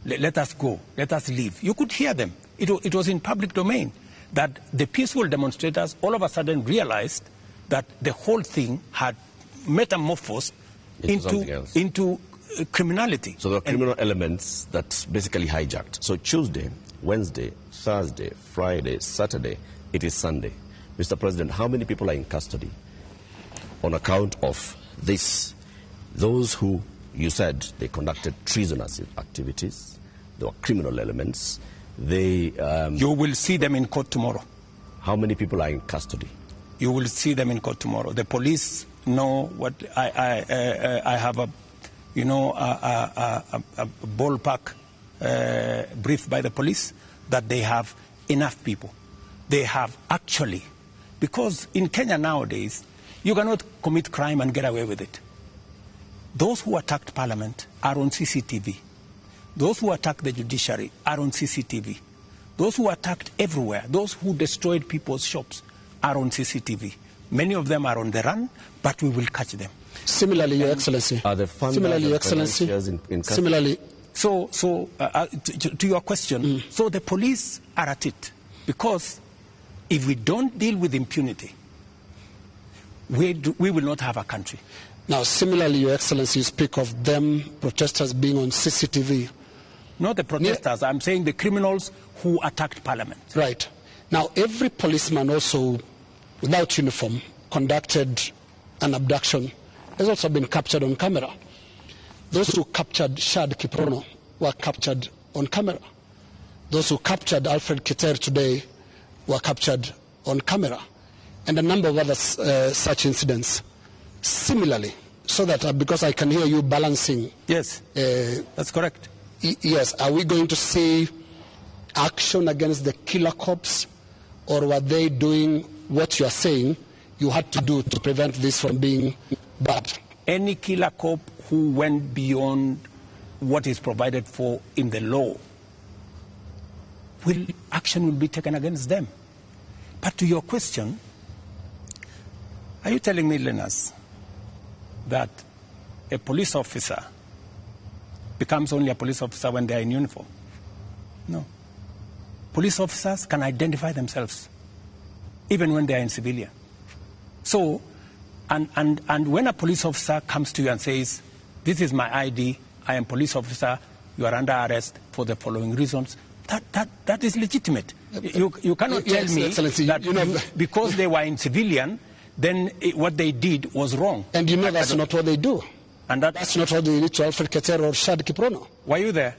Let us go. Let us leave. You could hear them. It was in public domain that the peaceful demonstrators all of a sudden realized that the whole thing had metamorphosed into criminality. So there are criminal elements that basically hijacked. So Tuesday, Wednesday, Thursday, Friday, Saturday, it is Sunday. Mr. President, how many people are in custody on account of this? Those who you said they conducted treasonous activities, there were criminal elements. You will see them in court tomorrow. How many people are in custody? You will see them in court tomorrow. The police know what I have a ballpark brief by the police that they have enough people. They have actually, because in Kenya nowadays, you cannot commit crime and get away with it. Those who attacked Parliament are on CCTV. Those who attacked the judiciary are on CCTV. Those who attacked everywhere, those who destroyed people's shops are on CCTV. Many of them are on the run, but we will catch them. Similarly, Your Excellency. Are the funders Your Excellency. In similarly. So to your question, so the police are at it, because if we don't deal with impunity, we will not have a country. Now, similarly, Your Excellency, you speak of them, protesters being on CCTV. Not the protesters, I'm saying the criminals who attacked Parliament. Right. Now, every policeman also, without uniform, conducted an abduction, has also been captured on camera. Those who captured Shad Kiprono were captured on camera. Those who captured Alfred Kiter today were captured on camera. and a number of other such incidents similarly, so that because I can hear you balancing. Yes, that's correct. Yes, are we going to see action against the killer cops, or were they doing what you are saying you had to do to prevent this from being bad? Any killer cop who went beyond what is provided for in the law, action will be taken against them. But to your question, are you telling me, Linus, that a police officer becomes only a police officer when they are in uniform? No. Police officers can identify themselves even when they are in civilian. So, and when a police officer comes to you and says, this is my ID, I am police officer, you are under arrest for the following reasons, that is legitimate. You cannot tell me that because they were in civilian, then what they did was wrong. And you know that's not what they do. And that's not what they did to Alfred Ketero or Shad Kiprono. Were you there?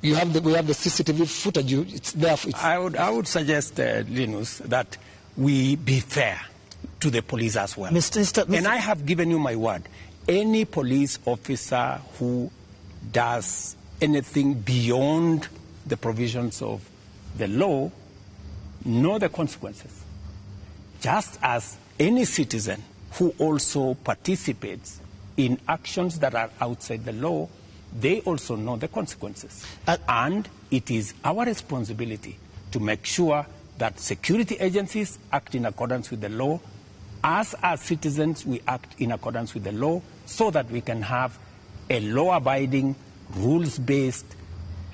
We have the CCTV footage. It's there. I would suggest, Linus, that we be fair to the police as well. Mr. And I have given you my word. Any police officer who does anything beyond the provisions of the law know the consequences. Just as any citizen who also participates in actions that are outside the law, they also know the consequences. And it is our responsibility to make sure that security agencies act in accordance with the law. As citizens, we act in accordance with the law so that we can have a law-abiding, rules-based,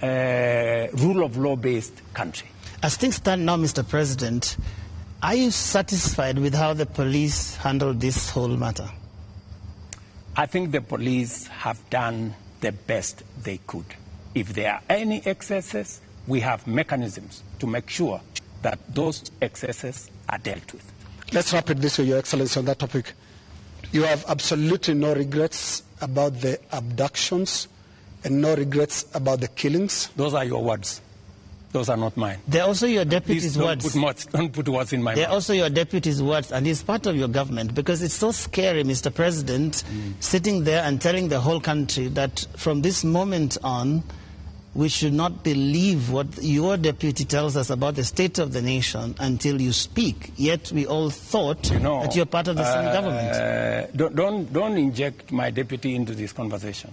rule of law-based country. As things stand now, Mr. President, are you satisfied with how the police handled this whole matter? I think the police have done the best they could. If there are any excesses, we have mechanisms to make sure that those excesses are dealt with. Let's wrap it this way, Your Excellency, on that topic. You have absolutely no regrets about the abductions and no regrets about the killings? Those are your words. Those are not mine. They're also your deputy's words. Don't put words in my mouth. They're also your deputy's words, and he's part of your government, because it's so scary, Mr. President, sitting there and telling the whole country that from this moment on, we should not believe what your deputy tells us about the state of the nation until you speak. Yet we all thought that you're part of the same government. Don't inject my deputy into this conversation.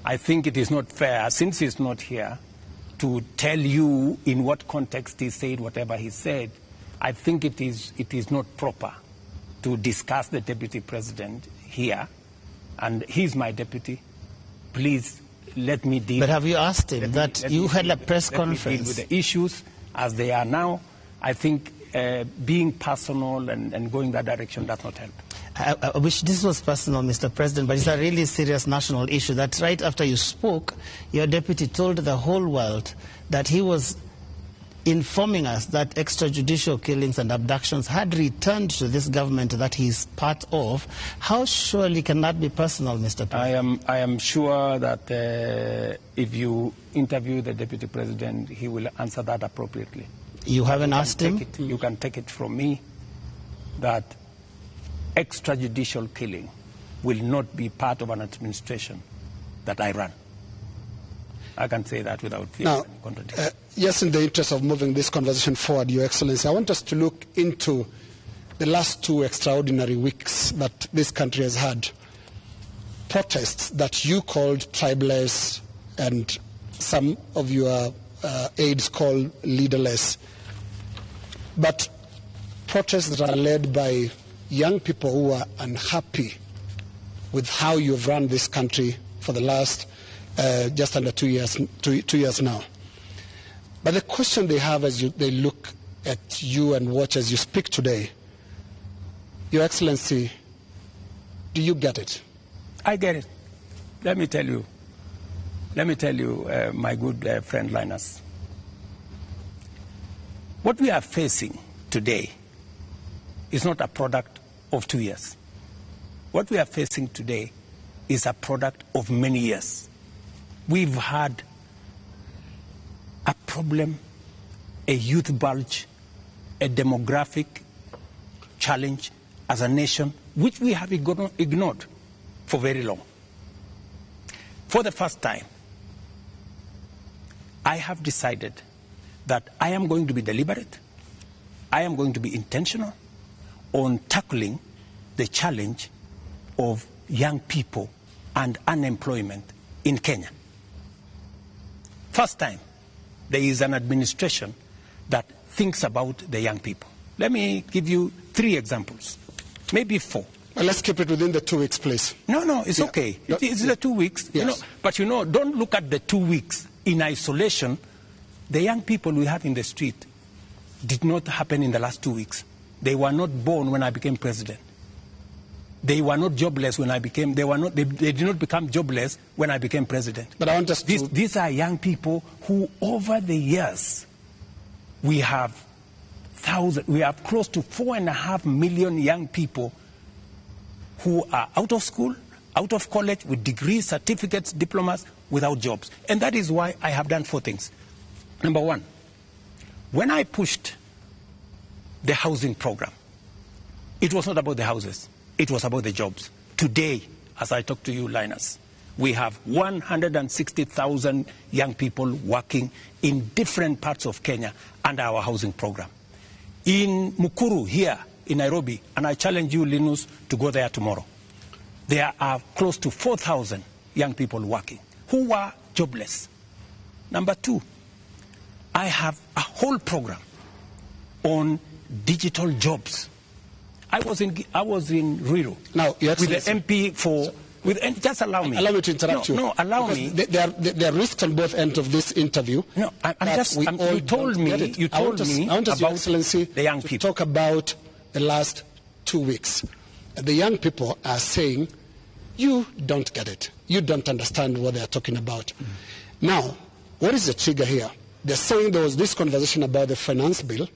I think it is not fair, since he's not here, to tell you in what context he said whatever he said. I think it is not proper to discuss the deputy president here, and he's my deputy. Please let me deal. But have you asked him that you had a press conference? Let me deal with the issues as they are now. I think being personal and going that direction does not help. I wish this was personal, Mr. President, but it's a really serious national issue that right after you spoke, your deputy told the whole world that he was informing us that extrajudicial killings and abductions had returned to this government that he's part of. How surely can that be personal, Mr. President? I am sure that if you interview the deputy president, he will answer that appropriately. You haven't asked him? You can take it from me that extrajudicial killing will not be part of an administration that I run. I can say that without fear of any contradiction. Yes, in the interest of moving this conversation forward, Your Excellency, I want us to look into the last 2 extraordinary weeks that this country has had. Protests that you called tribeless and some of your aides called leaderless. But protests that are led by young people who are unhappy with how you've run this country for the last just under 2 years, 2 years now. But the question they have as they look at you and watch as you speak today, Your Excellency, do you get it? I get it. Let me tell you, my good friend Linus. What we are facing today is not a product of 2 years. What we are facing today is a product of many years. We've had a problem, a youth bulge, a demographic challenge as a nation, which we have ignored for very long. For the first time, I have decided that I am going to be deliberate, I am going to be intentional on tackling the challenge of young people and unemployment in Kenya. First time, there is an administration that thinks about the young people. Let me give you 3 examples, maybe 4. Well, let's keep it within the 2 weeks, please. No, it's okay. It's the 2 weeks. Yes. But don't look at the 2 weeks in isolation. The young people we have in the street did not happen in the last 2 weeks. They were not born when I became president. They were not jobless when I became. They did not become jobless when I became president. But I want us to. These are young people who, over the years, we have close to 4.5 million young people who are out of school, out of college, with degrees, certificates, diplomas, without jobs. And that is why I have done 4 things. Number 1, when I pushed the housing program, it was not about the houses, it was about the jobs. Today, as I talk to you, Linus, we have 160,000 young people working in different parts of Kenya under our housing program. In Mukuru, here in Nairobi, and I challenge you, Linus, to go there tomorrow, there are close to 4,000 young people working who are jobless. Number 2, I have a whole program on digital jobs. I was in Ruto now, with the MP for. Just allow me. Allow me to interrupt you. No, allow me. There are risks on both ends of this interview. No, you told me about Excellency, the young people. To talk about the last 2 weeks. The young people are saying, you don't get it. You don't understand what they are talking about. Now, what is the trigger here? They're saying there was this conversation about the finance bill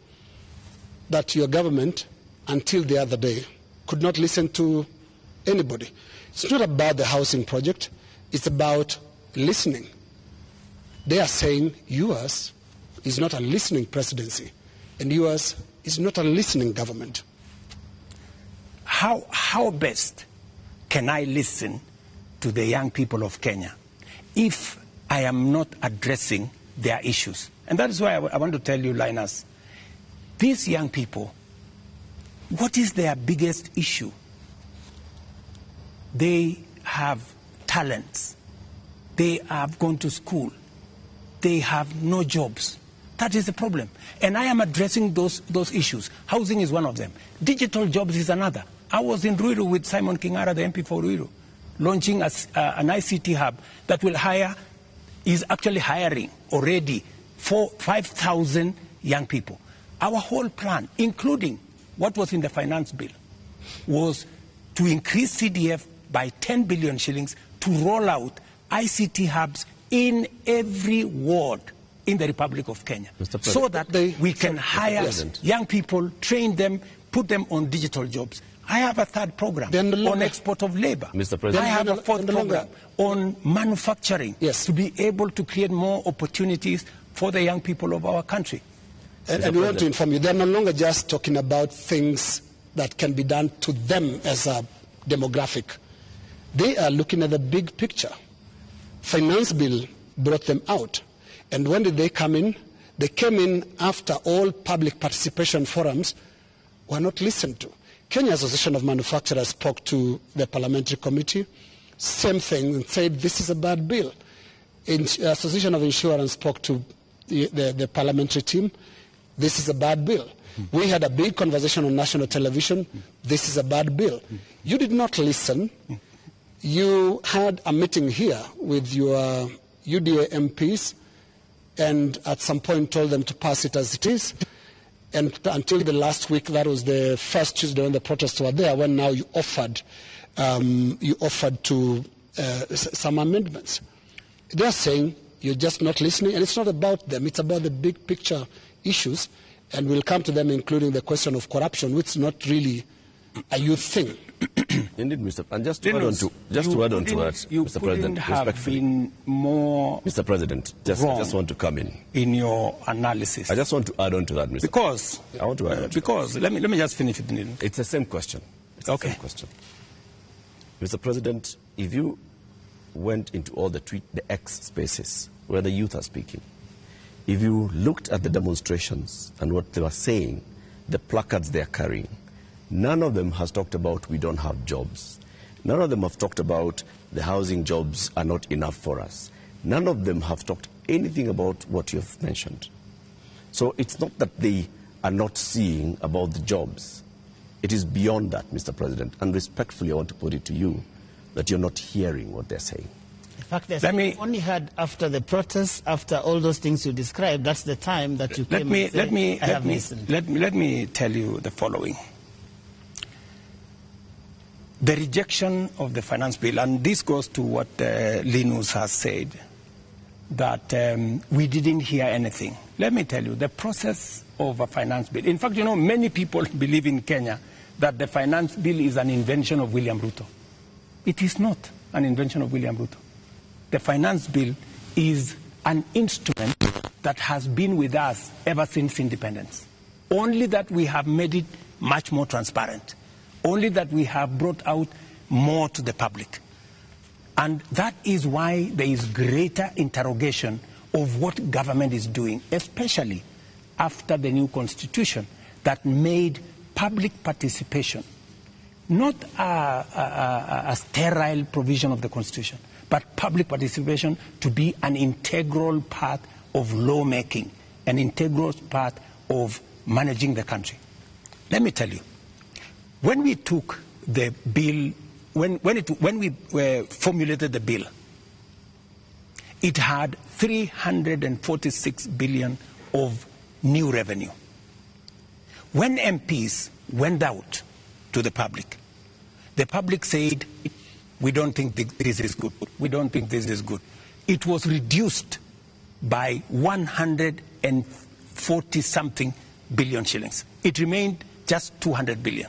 that your government, until the other day, could not listen to anybody. It's not about the housing project. It's about listening. They are saying yours is not a listening presidency, and yours is not a listening government. How best can I listen to the young people of Kenya if I am not addressing their issues? And that is why I want to tell you, Linus, these young people, what is their biggest issue? They have talents. They have gone to school. They have no jobs. That is the problem. And I am addressing those issues. Housing is one of them. Digital jobs is another. I was in Ruto with Simon Kingara, the MP for Ruto, launching an ICT hub that will is actually hiring already 5,000 young people. Our whole plan, including what was in the finance bill, was to increase CDF by 10 billion shillings to roll out ICT hubs in every ward in the Republic of Kenya, so that we can hire young people, train them, put them on digital jobs. I have a 3rd program on export of labor. Mr. President. I have a 4th program on manufacturing, to be able to create more opportunities for the young people of our country. And we want to inform you, they're no longer just talking about things that can be done to them as a demographic. They are looking at the big picture. Finance bill brought them out. And when did they come in? They came in after all public participation forums were not listened to. Kenya Association of Manufacturers spoke to the parliamentary committee, same thing, and said this is a bad bill. Association of Insurance spoke to the parliamentary team, this is a bad bill. We had a big conversation on national television, this is a bad bill. You did not listen. You had a meeting here with your UDA MPs and at some point told them to pass it as it is. And until the last week, that was the first Tuesday when the protests were there, when now you offered to some amendments. They're saying you're just not listening, and it's not about them. It's about the big picture issues, and we'll come to them, including the question of corruption, which is not really you think? Indeed, Mr. And just to add on to that, Mr. President, respectfully, been more Mr. President, I just want to come in your analysis. I just want to add on to that, Mr. Because I want to add on to because that. let me just finish it. It's the same question. It's okay. The same question, Mr. President. If you went into all the X spaces where the youth are speaking, if you looked at the demonstrations and what they were saying, the placards they are carrying, none of them has talked about we don't have jobs. None of them have talked about the housing jobs are not enough for us. None of them have talked anything about what you have mentioned. So it's not that they are not seeing about the jobs. It is beyond that, Mr. President. And respectfully, I want to put it to you that you're not hearing what they're saying. In fact, they only had after the protests, after all those things you described, that's the time that you came and said, let me tell you the following. The rejection of the finance bill, and this goes to what Linus has said, that we didn't hear anything. Let me tell you, the process of a finance bill. In fact, you know, many people believe in Kenya that the finance bill is an invention of William Ruto. It is not an invention of William Ruto. The finance bill is an instrument that has been with us ever since independence. Only that we have made it much more transparent. Only that we have brought out more to the public. And that is why there is greater interrogation of what government is doing, especially after the new constitution that made public participation not a sterile provision of the constitution, but public participation to be an integral part of lawmaking, an integral part of managing the country. Let me tell you, when we took the bill, when we formulated the bill, it had 346 billion of new revenue. When MPs went out to the public said, we don't think this is good. We don't think this is good. It was reduced by 140-something billion shillings. It remained just 200 billion.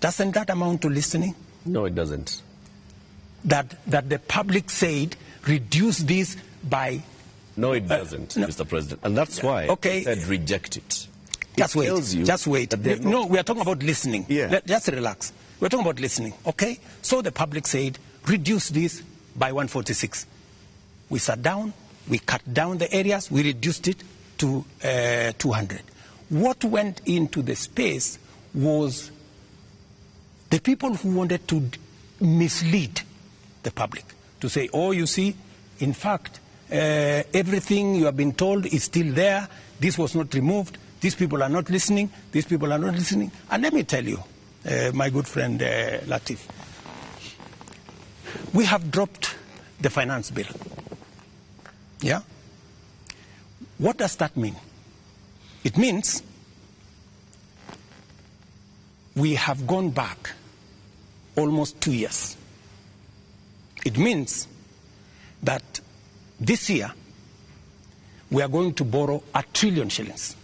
Doesn't that amount to listening? No, it doesn't. That the public said, reduce this by... No, it doesn't, Mr. President. And that's why I said reject it. Just wait. No, we are talking about listening. Yeah. Just relax. We're talking about listening, okay? So the public said, reduce this by 146. We sat down, we cut down the areas, we reduced it to 200. What went into the space was the people who wanted to mislead the public, to say, oh, you see, in fact, everything you have been told is still there, this was not removed, these people are not listening, these people are not listening. And let me tell you, my good friend Latif, we have dropped the finance bill. Yeah? What does that mean? It means we have gone back almost 2 years. It means that this year we are going to borrow 1 trillion shillings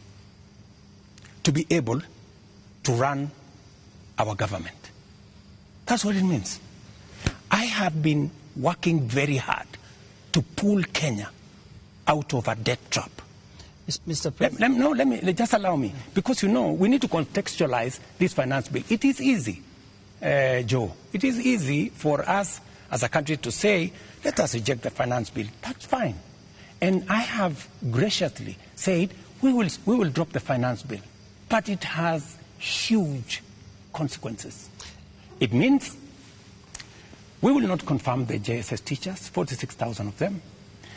to be able to run our government. That's what it means. I have been working very hard to pull Kenya out of a debt trap. Mr. President. Let me just allow me, because you know we need to contextualize this finance bill. It is easy, Joe. It is easy for us as a country to say, let us reject the finance bill. That's fine. And I have graciously said we will drop the finance bill, but it has huge consequences. It means we will not confirm the JSS teachers, 46,000 of them.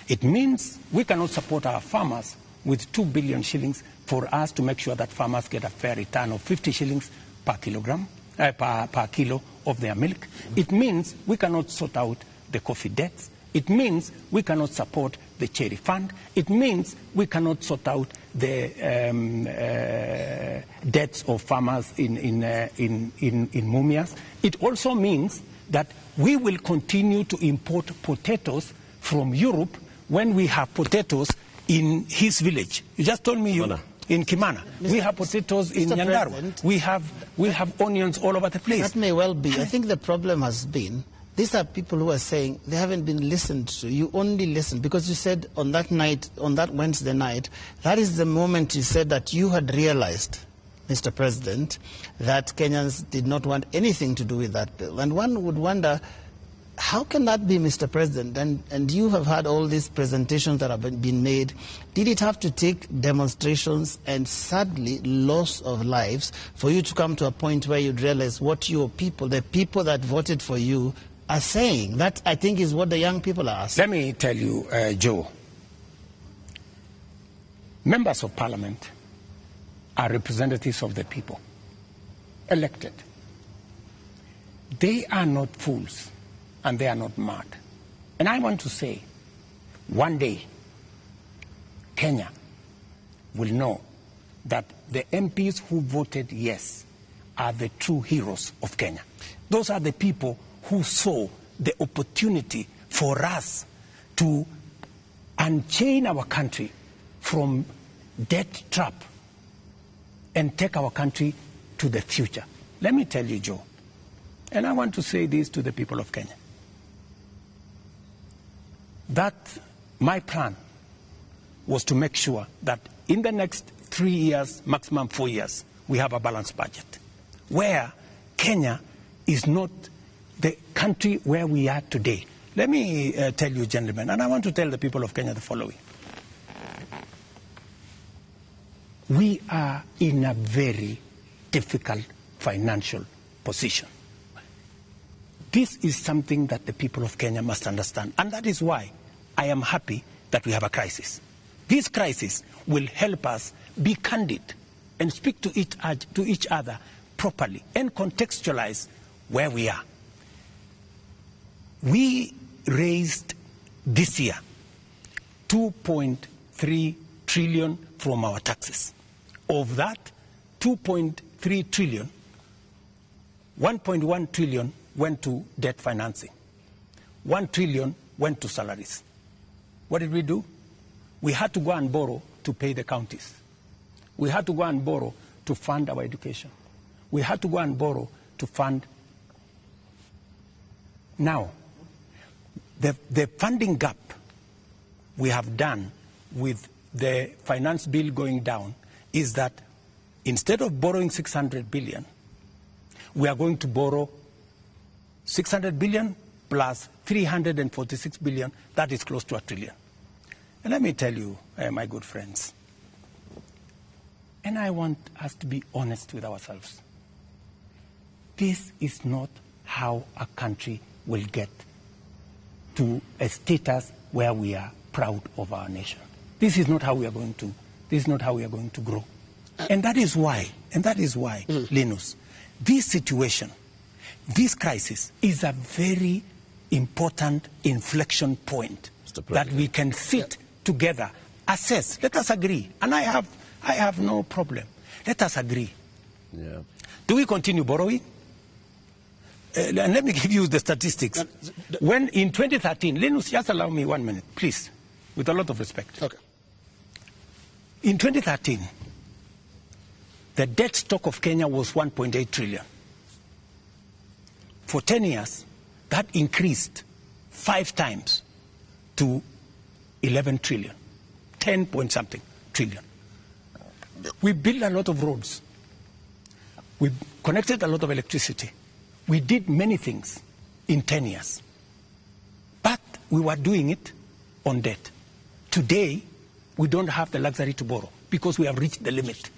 It means we cannot support our farmers with 2 billion shillings for us to make sure that farmers get a fair return of 50 shillings per kilogram, per kilo of their milk. It means we cannot sort out the coffee debts. It means we cannot support the cherry fund. It means we cannot sort out the debts of farmers in Mumias. It also means that we will continue to import potatoes from Europe when we have potatoes in his village. You just told me in Kimana. We have potatoes in Nyandarua. We have onions all over the place. That may well be. I think the problem has been, these are people who are saying they haven't been listened to. You only listen because you said on that night, on that Wednesday night, that is the moment you said that you had realized, Mr. President, that Kenyans did not want anything to do with that bill. And one would wonder, how can that be, Mr. President? And you have had all these presentations that have been made. Did it have to take demonstrations and sadly loss of lives for you to come to a point where you'd realize what your people, the people that voted for you, are saying? That, I think, is what the young people are asking. Let me tell you, Joe, members of parliament are representatives of the people, elected. They are not fools. And they are not mad. And I want to say, one day, Kenya will know that the MPs who voted yes are the true heroes of Kenya. Those are the people who saw the opportunity for us to unchain our country from debt trap and take our country to the future. Let me tell you, Joe, and I want to say this to the people of Kenya, that my plan was to make sure that in the next 3 years, maximum 4 years, we have a balanced budget, where Kenya is not the country where we are today. Let me tell you, gentlemen, and I want to tell the people of Kenya the following. We are in a very difficult financial position. This is something that the people of Kenya must understand, and that is why I am happy that we have a crisis. This crisis will help us be candid and speak to each other properly and contextualize where we are. We raised this year 2.3 trillion from our taxes. Of that 2.3 trillion, 1.1 trillion went to debt financing. 1 trillion went to salaries. What did we do? We had to go and borrow to pay the counties. We had to go and borrow to fund our education. We had to go and borrow to fund. Now, the funding gap we have done with the finance bill going down is that instead of borrowing 600 billion, we are going to borrow 600 billion plus 346 billion, that is close to $1 trillion. And let me tell you, my good friends, and I want us to be honest with ourselves. This is not how a country will get to a status where we are proud of our nation. This is not how we are going to, this is not how we are going to grow. And that is why, Linus, this situation, this crisis is a very important inflection point that we can sit together, assess. Let us agree. And I have no problem. Let us agree. Yeah. Do we continue borrowing? And let me give you the statistics. When in 2013, Linus, just allow me 1 minute, please, with a lot of respect. Okay. In 2013, the debt stock of Kenya was 1.8 trillion. For 10 years, that increased 5 times to 11 trillion, 10 point something trillion. We built a lot of roads. We connected a lot of electricity. We did many things in 10 years. But we were doing it on debt. Today, we don't have the luxury to borrow because we have reached the limit.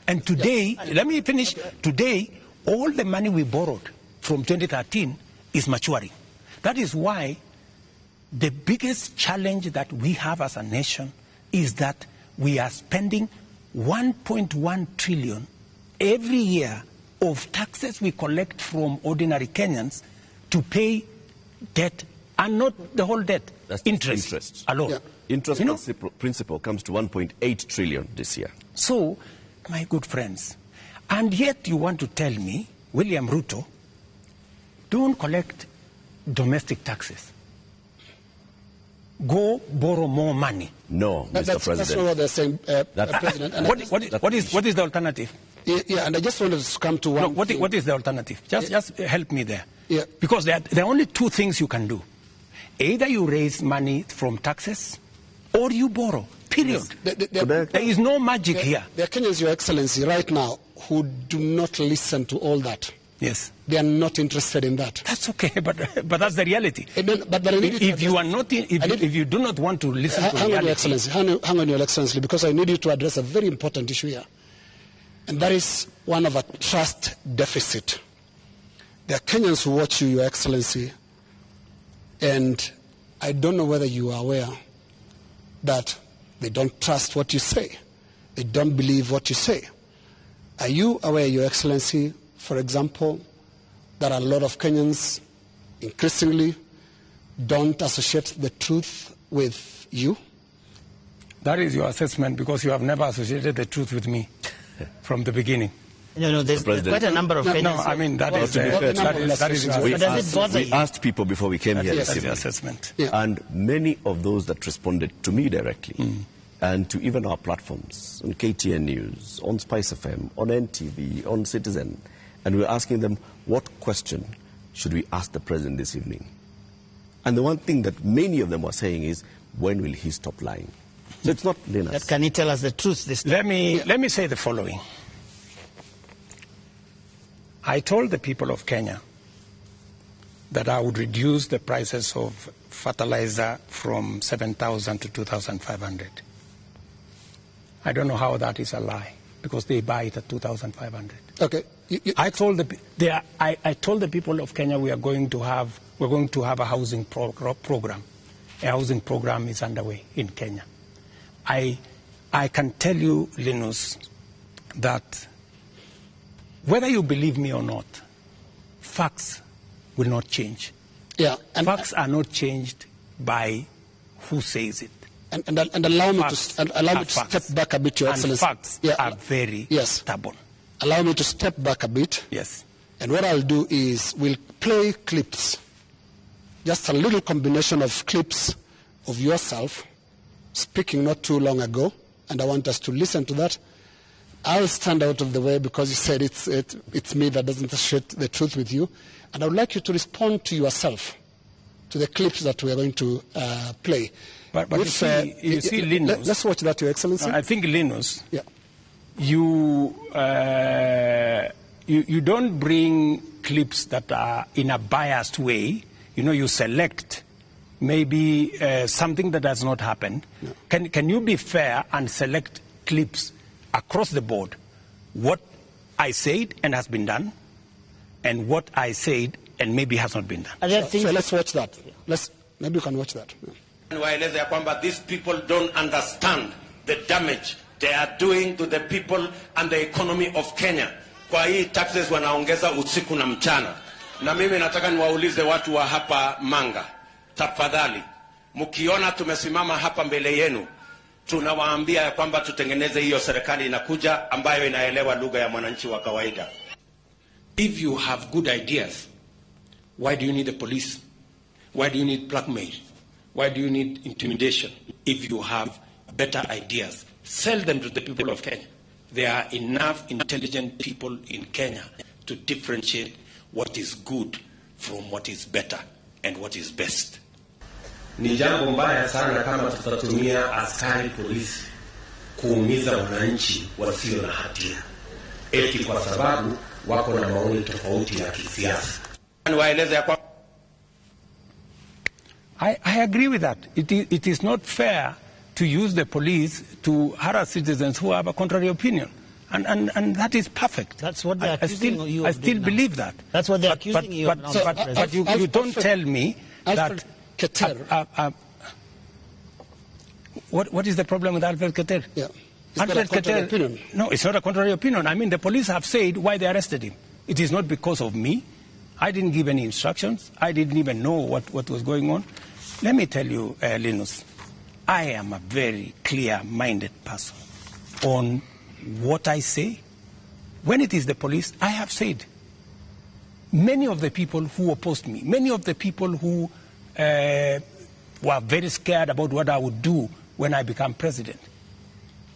And today, let me finish. Today, all the money we borrowed from 2013 is maturing. That is why the biggest challenge that we have as a nation is that we are spending 1.1 trillion every year of taxes we collect from ordinary Kenyans to pay debt, and not the whole debt. That's interest alone. Yeah. Interest principal comes to 1.8 trillion this year. So, my good friends, and yet you want to tell me, William Ruto, don't collect domestic taxes. go borrow more money. No, Mr. President. That's not what they're saying, President. And What is the alternative? Yeah, and I just wanted to come to one. No, what is the alternative? Just help me there. Yeah. Because there are only two things you can do. Either you raise money from taxes or you borrow. Period. There is no magic here. There are Kenyans, Your Excellency, right now who do not listen to all that. Yes. They are not interested in that. That's okay, but that's the reality. But I need if you are not, if you do not want to listen to hang reality, on, Your Excellency, hang on, Your Excellency, because I need you to address a very important issue here, and that is one of a trust deficit. There are Kenyans who watch you, Your Excellency, and I don't know whether you are aware that they don't trust what you say. They don't believe what you say. Are you aware, Your Excellency, for example, that a lot of Kenyans increasingly don't associate the truth with you? That is your assessment, because you have never associated the truth with me from the beginning. No, there's quite a number of Kenyans. No, I mean, that is we asked people before we came here this evening. Assessment. Yeah. And many of those that responded to me directly, and to even our platforms, on KTN News, on Spice FM, on NTV, on Citizen, and we were asking them, what question should we ask the president this evening? And the one thing that many of them were saying is, when will he stop lying? So it's not Linus. Can he tell us the truth this time? Let me say the following. I told the people of Kenya that I would reduce the prices of fertilizer from 7,000 to 2,500. I don't know how that is a lie, because they buy it at 2,500. Okay. I told the people of Kenya we're going to have a housing program. A housing program is underway in Kenya. I can tell you, Linus, that whether you believe me or not, facts will not change. Yeah, and facts are not changed by who says it. And allow me to step back a bit, Your Excellency. And facts are very stubborn. Allow me to step back a bit. Yes. And what I'll do is we'll play clips, just a little combination of clips of yourself speaking not too long ago, and I want us to listen to that. I'll stand out of the way because you said it's me that doesn't associate the truth with you, and I would like you to respond to yourself, to the clips that we are going to play. But you see, Linus. Let's watch that, Your Excellency. I think, Linus, yeah. You don't bring clips that are in a biased way. You know, you select maybe something that has not happened. No. Can you be fair and select clips across the board? What I said and has been done, and what I said and maybe has not been done. So let's watch that. Maybe you can watch that. Waeleza ya kwamba these people don't understand the damage they are doing to the people and the economy of Kenya. Kwa hii taxes wanaongeza usiku na mchana. Na mimi nataka niwaulize watu wa hapa Manga, tafadhali, mkiona tumesimama hapa mbele yenu, tunawaambia ya kwamba tutengeneze hiyo serikali inakuja ambayo inaelewa lugha ya mwananchi wa kawaida. If you have good ideas, why do you need the police? Why do you need blackmail? Why do you need intimidation? If you have better ideas, sell them to the people of Kenya. There are enough intelligent people in Kenya to differentiate what is good from what is better and what is best. Ni jambo mbaya sana kama tutatumia askari polisi kuumiza wananchi wasio na hatia, eti kwa sababu wako na maoni tofauti ya kisiasa. Waeleza ya kwa I agree with that. It is not fair to use the police to harass citizens who have a contrary opinion. And that is perfect. That's what they're accusing you of. I still believe that. That's what they're accusing you of. But you don't tell me that... What is the problem with Alfred Keter? Yeah. Alfred Keter, no, it's not a contrary opinion. I mean, the police have said why they arrested him. It is not because of me. I didn't give any instructions. I didn't even know what was going on. Let me tell you, Linus, I am a very clear-minded person on what I say. When it is the police, I have said. Many of the people who opposed me, many of the people who were very scared about what I would do when I become president.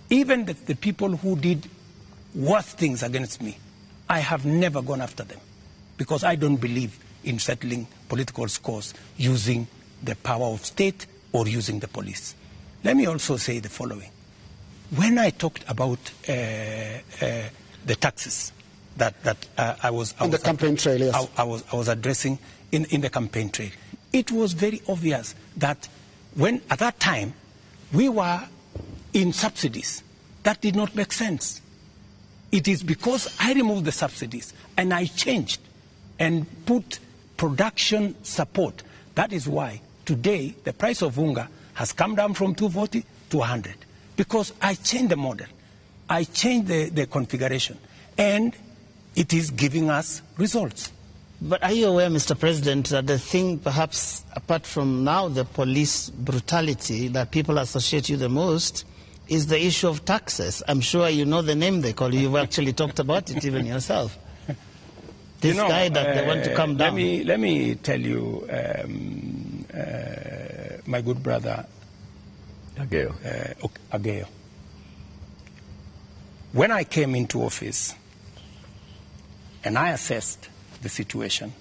Even the people who did worse things against me, I have never gone after them because I don't believe in settling political scores using the power of state or using the police. Let me also say the following. When I talked about the taxes that I was addressing in the campaign trail, it was very obvious that when at that time we were in subsidies, that did not make sense. It is because I removed the subsidies and I changed and put production support. That is why today the price of unga has come down from 240 to 100. Because I changed the model. I changed the configuration. And it is giving us results. But are you aware, Mr. President, that the thing, perhaps apart from now the police brutality that people associate you the most, is the issue of taxes? I'm sure you know the name they call you. You've actually talked about it even yourself. This guy that they want to come down. Let me tell you, my good brother, Ageo. When I came into office and I assessed the situation,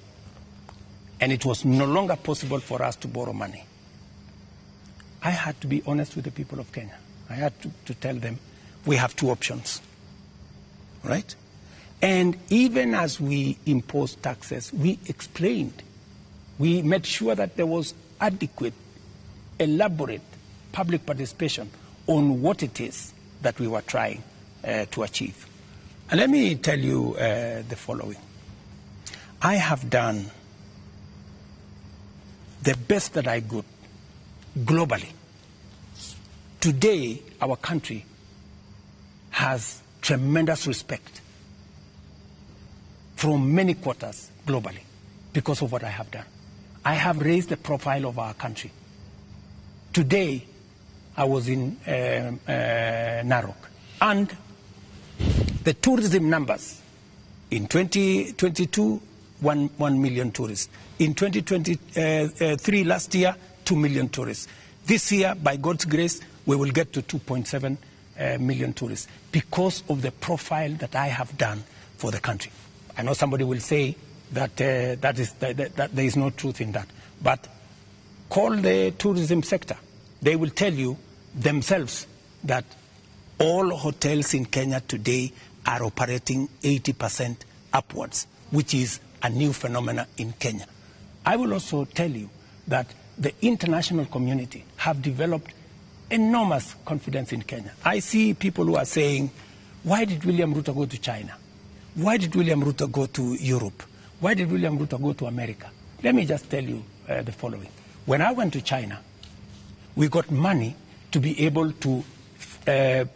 and it was no longer possible for us to borrow money, I had to be honest with the people of Kenya. I had to tell them we have two options, right? And even as we imposed taxes, we explained, we made sure that there was adequate, elaborate public participation on what it is that we were trying to achieve. And let me tell you the following. I have done the best that I could globally. Today, our country has tremendous respect from many quarters globally because of what I have done. I have raised the profile of our country. Today, I was in Narok, and the tourism numbers in 2022, 1 million tourists. In 2023, last year, 2 million tourists. This year, by God's grace, we will get to 2.7 million tourists because of the profile that I have done for the country. I know somebody will say that, that there is no truth in that. But call the tourism sector. They will tell you themselves that all hotels in Kenya today are operating 80% upwards, which is a new phenomenon in Kenya. I will also tell you that the international community have developed enormous confidence in Kenya. I see people who are saying, why did William Ruto go to China? Why did William Ruto go to Europe? Why did William Ruto go to America? Let me just tell you the following. When I went to China, we got money to be able to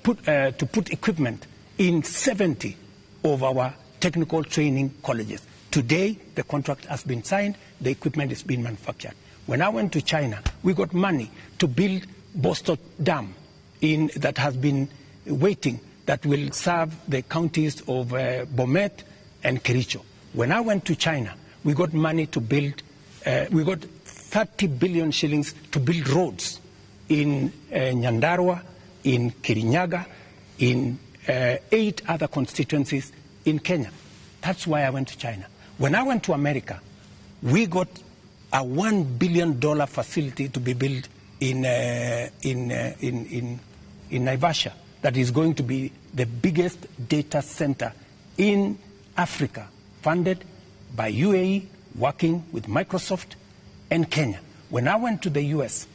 put equipment in 70 of our technical training colleges. Today, the contract has been signed, the equipment is being manufactured. When I went to China, we got money to build Bostock Dam that has been waiting, that will serve the counties of Bomet and Kericho. When I went to China, we got money to build, we got 30 billion shillings to build roads in Nyandarua, in Kirinyaga, in 8 other constituencies in Kenya. That's why I went to China. When I went to America, we got a $1 billion facility to be built in Naivasha that is going to be the biggest data center in Africa, funded by UAE, working with Microsoft and Kenya. When I went to the US,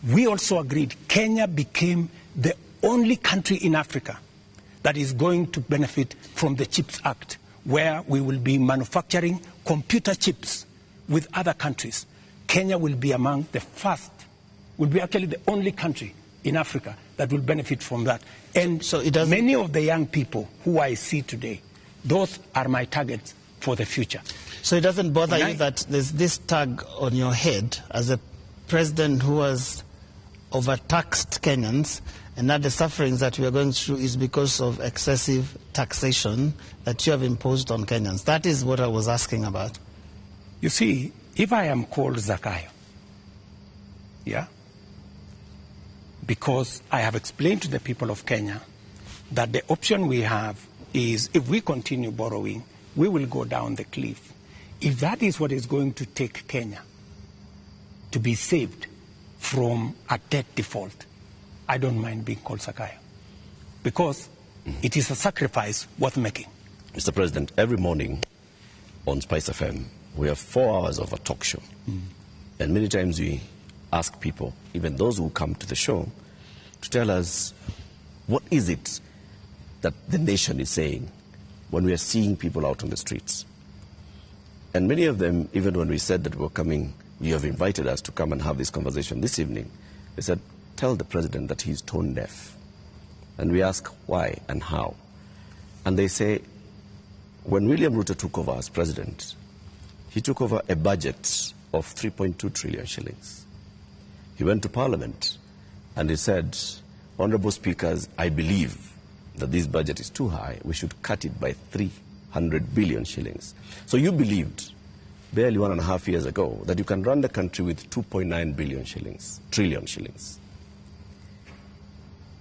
we also agreed Kenya became the only country in Africa that is going to benefit from the CHIPS Act, where we will be manufacturing computer chips with other countries. Kenya will be among the first, will be actually the only country in Africa that will benefit from that. And so many of the young people who I see today, those are my targets for the future. So it doesn't bother you that there's this tag on your head as a president who has overtaxed Kenyans, and that the sufferings that we are going through is because of excessive taxation that you have imposed on Kenyans? That is what I was asking about. You see, if I am called Zakayo, yeah, because I have explained to the people of Kenya that the option we have is if we continue borrowing, we will go down the cliff. If that is what is going to take Kenya to be saved from a debt default, I don't mind being called Sakaya, because it is a sacrifice worth making. Mr. President, every morning on Spice FM, we have 4 hours of a talk show. And many times we ask people, even those who come to the show, to tell us what is it that the nation is saying when we are seeing people out on the streets. And many of them, even when we said that we were coming, you have invited us to come and have this conversation this evening, they said, tell the president that he's tone deaf. And we ask why and how. And they say, when William Ruto took over as president, he took over a budget of 3.2 trillion shillings. He went to Parliament and he said, Honorable Speakers, I believe that this budget is too high. We should cut it by 300 billion shillings. So you believed, barely 1.5 years ago, that you can run the country with 2.9 trillion shillings.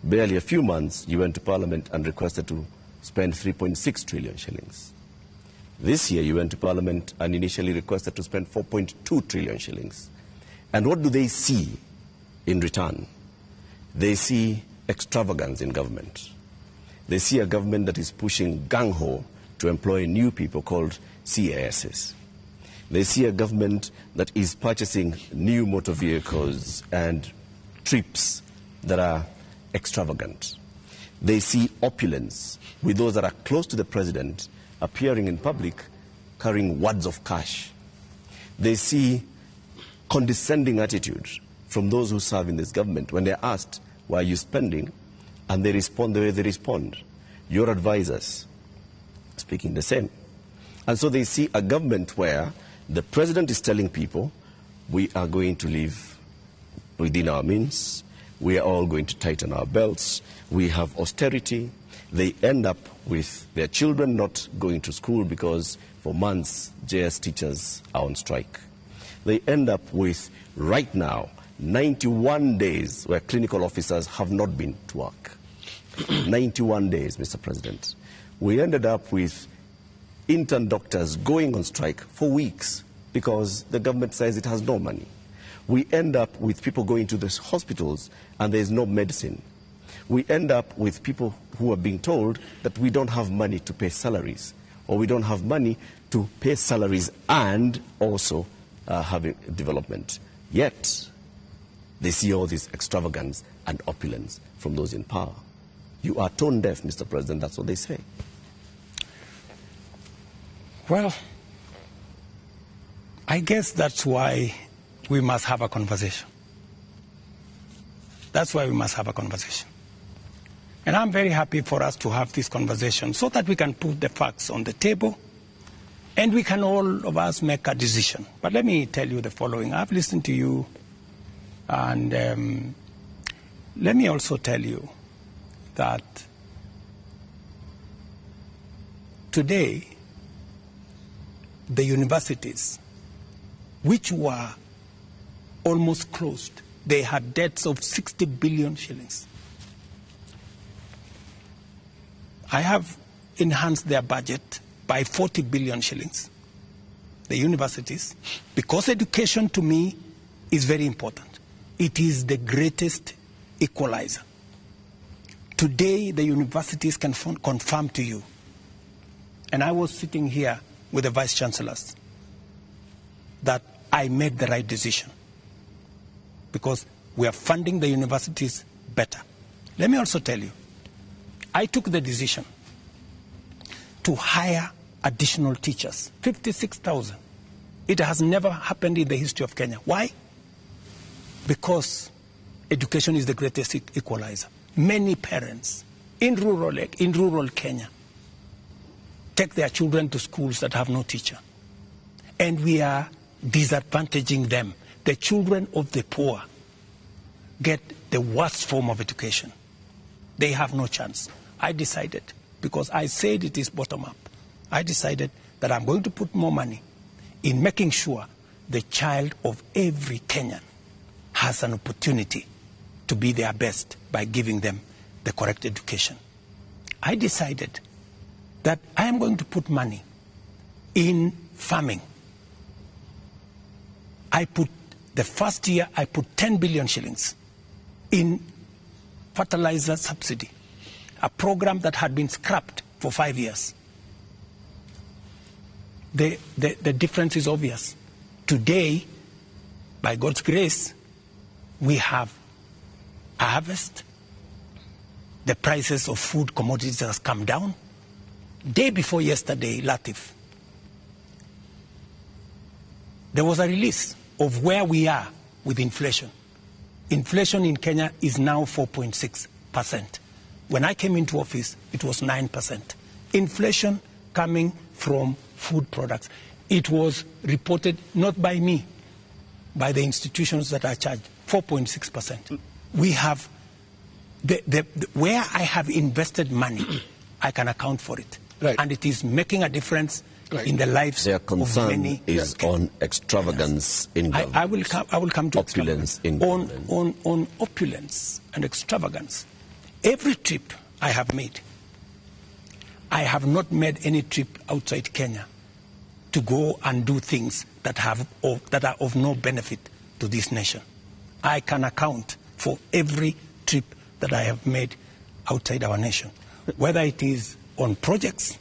Barely a few months, you went to Parliament and requested to spend 3.6 trillion shillings. This year, you went to Parliament and initially requested to spend 4.2 trillion shillings. And what do they see in return? They see extravagance in government. They see a government that is pushing gung-ho to employ new people called CASs. They see a government that is purchasing new motor vehicles and trips that are extravagant. They see opulence with those that are close to the president appearing in public carrying wads of cash. They see condescending attitude from those who serve in this government when they're asked, why are you spending? And they respond the way they respond. Your advisors speaking the same. And so they see a government where the president is telling people, we are going to live within our means. We are all going to tighten our belts. We have austerity. They end up with their children not going to school because for months JS teachers are on strike. They end up with, right now, 91 days where clinical officers have not been to work. 91 days, Mr. President. We ended up with intern doctors going on strike for weeks because the government says it has no money. We end up with people going to the hospitals and there is no medicine. We end up with people who are being told that we don't have money to pay salaries, or we don't have money to pay salaries and also have development. Yet, they see all this extravagance and opulence from those in power. You are tone deaf, Mr. President, that's what they say. Well, I guess that's why we must have a conversation. That's why we must have a conversation. And I'm very happy for us to have this conversation so that we can put the facts on the table and we can all of us make a decision. But let me tell you the following. I've listened to you and let me also tell you that today the universities which were almost closed, they had debts of 60 billion shillings. I have enhanced their budget by 40 billion shillings, the universities, because education to me is very important. It is the greatest equalizer. Today, the universities can confirm to you, and I was sitting here with the vice chancellors, that I made the right decision because we are funding the universities better. Let me also tell you, I took the decision to hire additional teachers, 56,000. It has never happened in the history of Kenya. Why? Because education is the greatest equalizer. Many parents in rural Kenya take their children to schools that have no teacher. And we are disadvantaging them. The children of the poor get the worst form of education. They have no chance. I decided, because I said it is bottom up, I decided that I'm going to put more money in making sure the child of every Kenyan has an opportunity to be their best by giving them the correct education. I decided that I am going to put money in farming. The first year, I put 10 billion shillings in fertilizer subsidy, a program that had been scrapped for 5 years. The difference is obvious. Today, by God's grace, we have a harvest. The prices of food commodities has come down. Day before yesterday, Latif, there was a release of where we are with inflation. Inflation in Kenya is now 4.6%. When I came into office, it was 9%. Inflation coming from food products. It was reported not by me, by the institutions that are charged, 4.6%. We have, where I have invested money, I can account for it. Right. And it is making a difference in the lives Their of concern many. is on extravagance in government. I will come to opulence in on opulence and extravagance. Every trip I have made, I have not made any trip outside Kenya to go and do things that are of no benefit to this nation. I can account for every trip that I have made outside our nation, whether it is on projects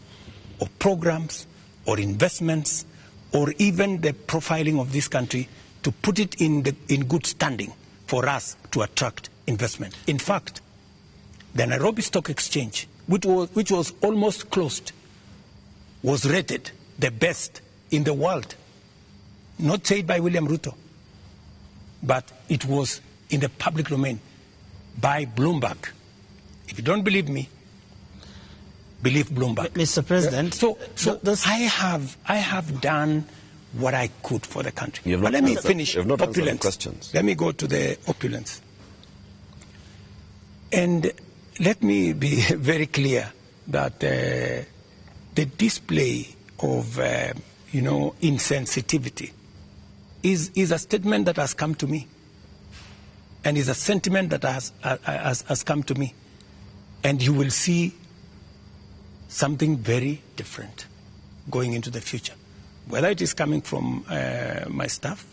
or programs or investments or even the profiling of this country to put it in good standing for us to attract investment. In fact, the Nairobi Stock Exchange, which was almost closed, was rated the best in the world. Not said by William Ruto, but it was in the public domain by Bloomberg. If you don't believe me, believe Bloomberg. Mr. President, so I have done what I could for the country. But let me finish opulence. Let me go to the opulence. And let me be very clear that the display of insensitivity is a statement that has come to me, and is a sentiment that has come to me, and you will see something very different going into the future, whether it is coming from my staff,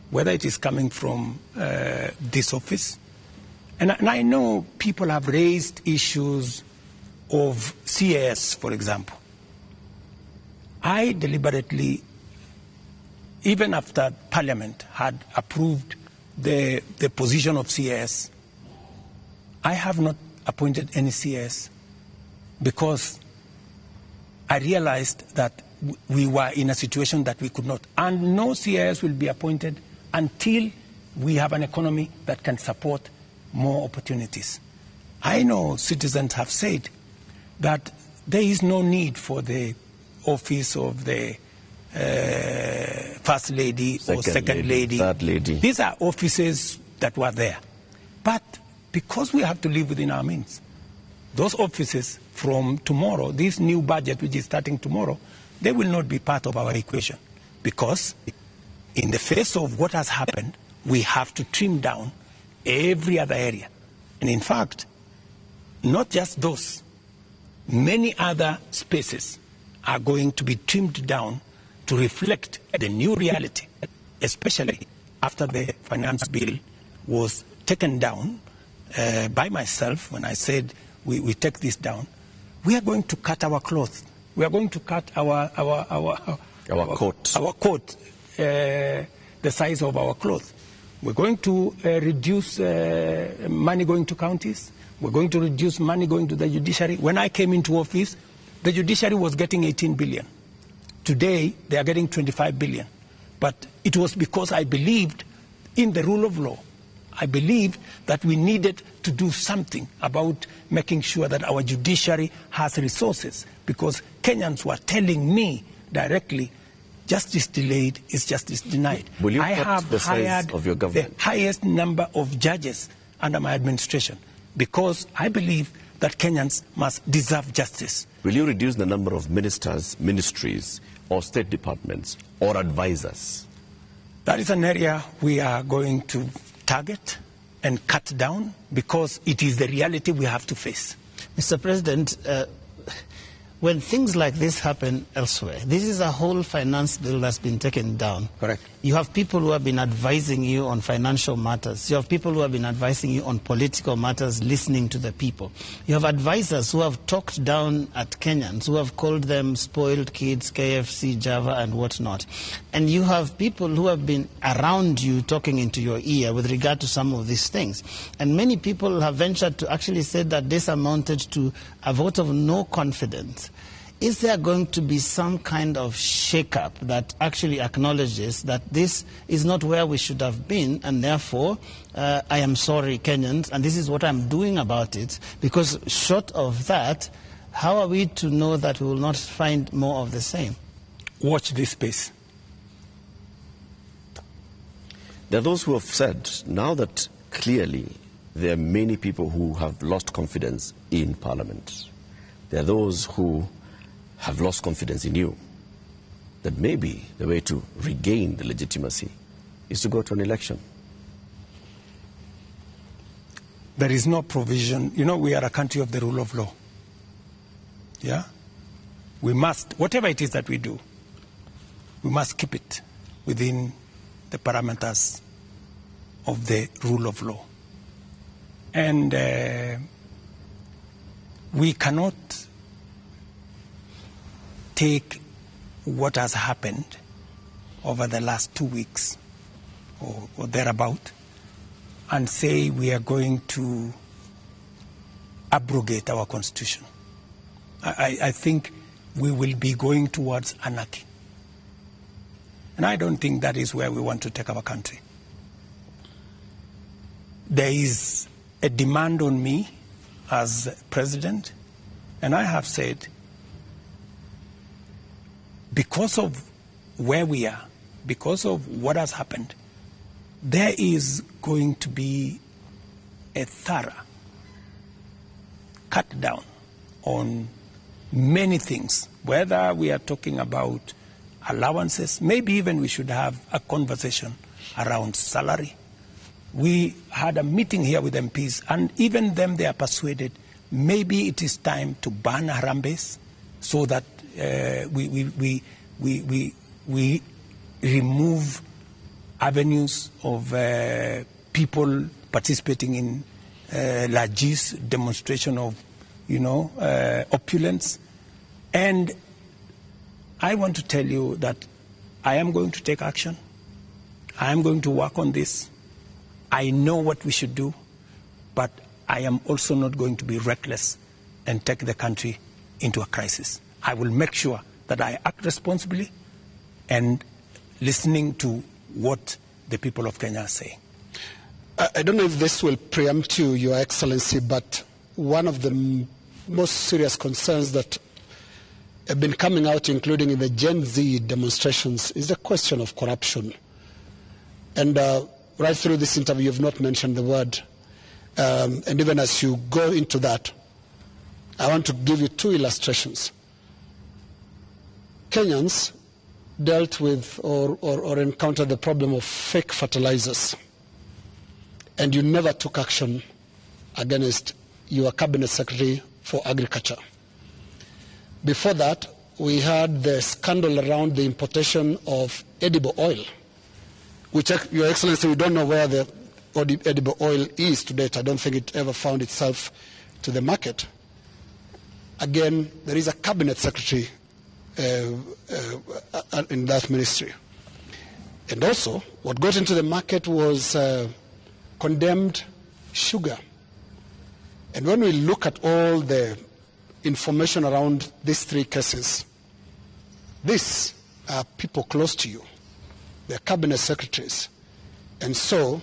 whether it is coming from this office. And I know people have raised issues of CAS, for example. I deliberately, even after Parliament had approved the position of CAS, I have not appointed any CAS because I realized that we were in a situation that we could not. And no CAS will be appointed until we have an economy that can support more opportunities. I know citizens have said that there is no need for the office of the First Lady or Second Lady. Third Lady. These are offices that were there. But because we have to live within our means, those offices from tomorrow, this new budget which is starting tomorrow, they will not be part of our equation. Because in the face of what has happened, we have to trim down every other area. And in fact, not just those, many other spaces are going to be trimmed down to reflect the new reality, especially after the finance bill was taken down by myself when I said we take this down. We are going to cut our cloth. We are going to cut our coat, the size of our cloth. We're going to reduce money going to counties. We're going to reduce money going to the judiciary. When I came into office, the judiciary was getting 18 billion. Today, they are getting 25 billion. But it was because I believed in the rule of law. I believed that we needed to do something about making sure that our judiciary has resources, because Kenyans were telling me directly, justice delayed is justice denied. Will you I have the size hired of your government? the highest number of judges under my administration because I believe that Kenyans must deserve justice. Will you reduce the number of ministers, ministries, or state departments, or advisors? That is an area we are going to target and cut down, because it is the reality we have to face. Mr. President, when things like this happen elsewhere, this is a whole finance bill that's been taken down. Correct. You have people who have been advising you on financial matters. You have people who have been advising you on political matters, listening to the people. You have advisors who have talked down at Kenyans, who have called them spoiled kids, KFC, Java, and whatnot. And you have people who have been around you talking into your ear with regard to some of these things. And many people have ventured to actually say that this amounted to a vote of no confidence. Is there going to be some kind of shake-up that actually acknowledges that this is not where we should have been, and therefore, I am sorry, Kenyans, and this is what I'm doing about it? Because short of that, how are we to know that we will not find more of the same? Watch this space. There are those who have said now that clearly there are many people who have lost confidence in Parliament. There are those who have lost confidence in you, that maybe the way to regain the legitimacy is to go to an election. There is no provision. You know, we are a country of the rule of law. Yeah? We must, whatever it is that we do, we must keep it within the parameters of the rule of law. And we cannot take what has happened over the last 2 weeks or thereabout and say we are going to abrogate our constitution. I think we will be going towards anarchy. And I don't think that is where we want to take our country. There is a demand on me as president, and I have said, because of where we are, because of what has happened, there is going to be a thorough cut down on many things, whether we are talking about allowances, maybe even we should have a conversation around salary. We had a meeting here with MPs, and even them, they are persuaded maybe it is time to ban Harambes so that we remove avenues of people participating in largesse, demonstration of, opulence. And I want to tell you that I am going to take action. I am going to work on this. I know what we should do, but I am also not going to be reckless and take the country into a crisis. I will make sure that I act responsibly and listening to what the people of Kenya say. I don't know if this will preempt you, Your Excellency, but one of the most serious concerns that have been coming out, including in the Gen Z demonstrations, is the question of corruption. And right through this interview, you've not mentioned the word. And even as you go into that, I want to give you two illustrations. Kenyans dealt with or encountered the problem of fake fertilizers, and you never took action against your cabinet secretary for agriculture. Before that, we had the scandal around the importation of edible oil, which, Your Excellency, we don't know where the edible oil is to date. I don't think it ever found itself to the market. Again, there is a cabinet secretary in that ministry. And also, what got into the market was condemned sugar. And when we look at all the information around these three cases, these are people close to you. They're cabinet secretaries. And so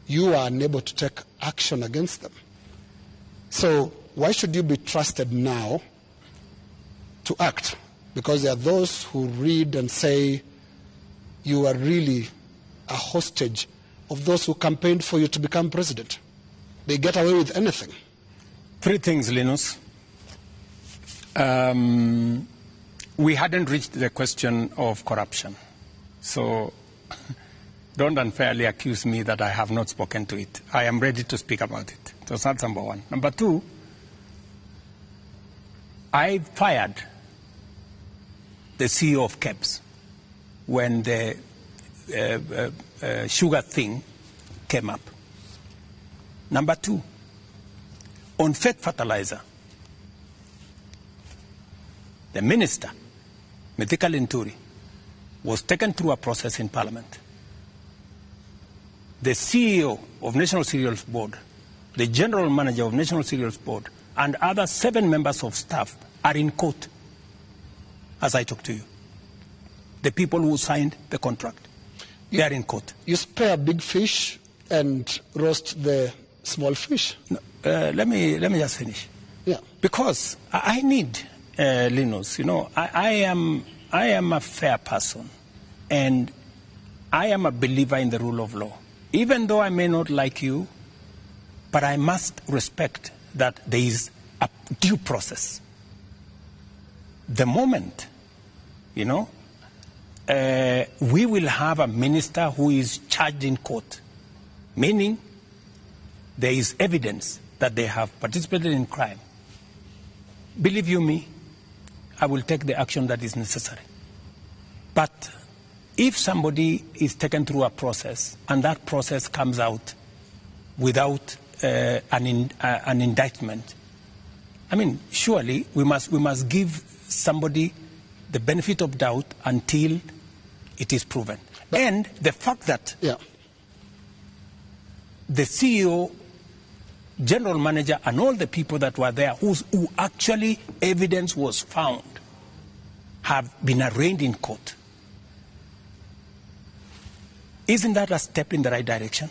you are unable to take action against them. So why should you be trusted now to act? Because there are those who read and say you are really a hostage of those who campaigned for you to become president. They get away with anything. Three things, Linus. We hadn't reached the question of corruption. So don't unfairly accuse me that I have not spoken to it. I am ready to speak about it. So that's number one. Number two, I fired the CEO of KEBS when the sugar thing came up. Number two, on fake fertilizer, the minister, Mithika Linturi, was taken through a process in Parliament. The CEO of National Cereals Board, the General Manager of National Cereals Board, and other 7 members of staff are in court as I talk to you. The people who signed the contract, they are in court. You spare big fish and roast the small fish. No, let me just finish. Yeah. Because I need, Linus, I am a fair person, and I am a believer in the rule of law. Even though I may not like you, but I must respect that there is a due process. The moment, we will have a minister who is charged in court, meaning there is evidence that they have participated in crime. Believe you me, I will take the action that is necessary. But if somebody is taken through a process and that process comes out without an indictment, I mean, surely we must give somebody the benefit of doubt until it is proven. And the fact that the CEO, general manager, and all the people that were there who actually evidence was found have been arraigned in court. Isn't that a step in the right direction?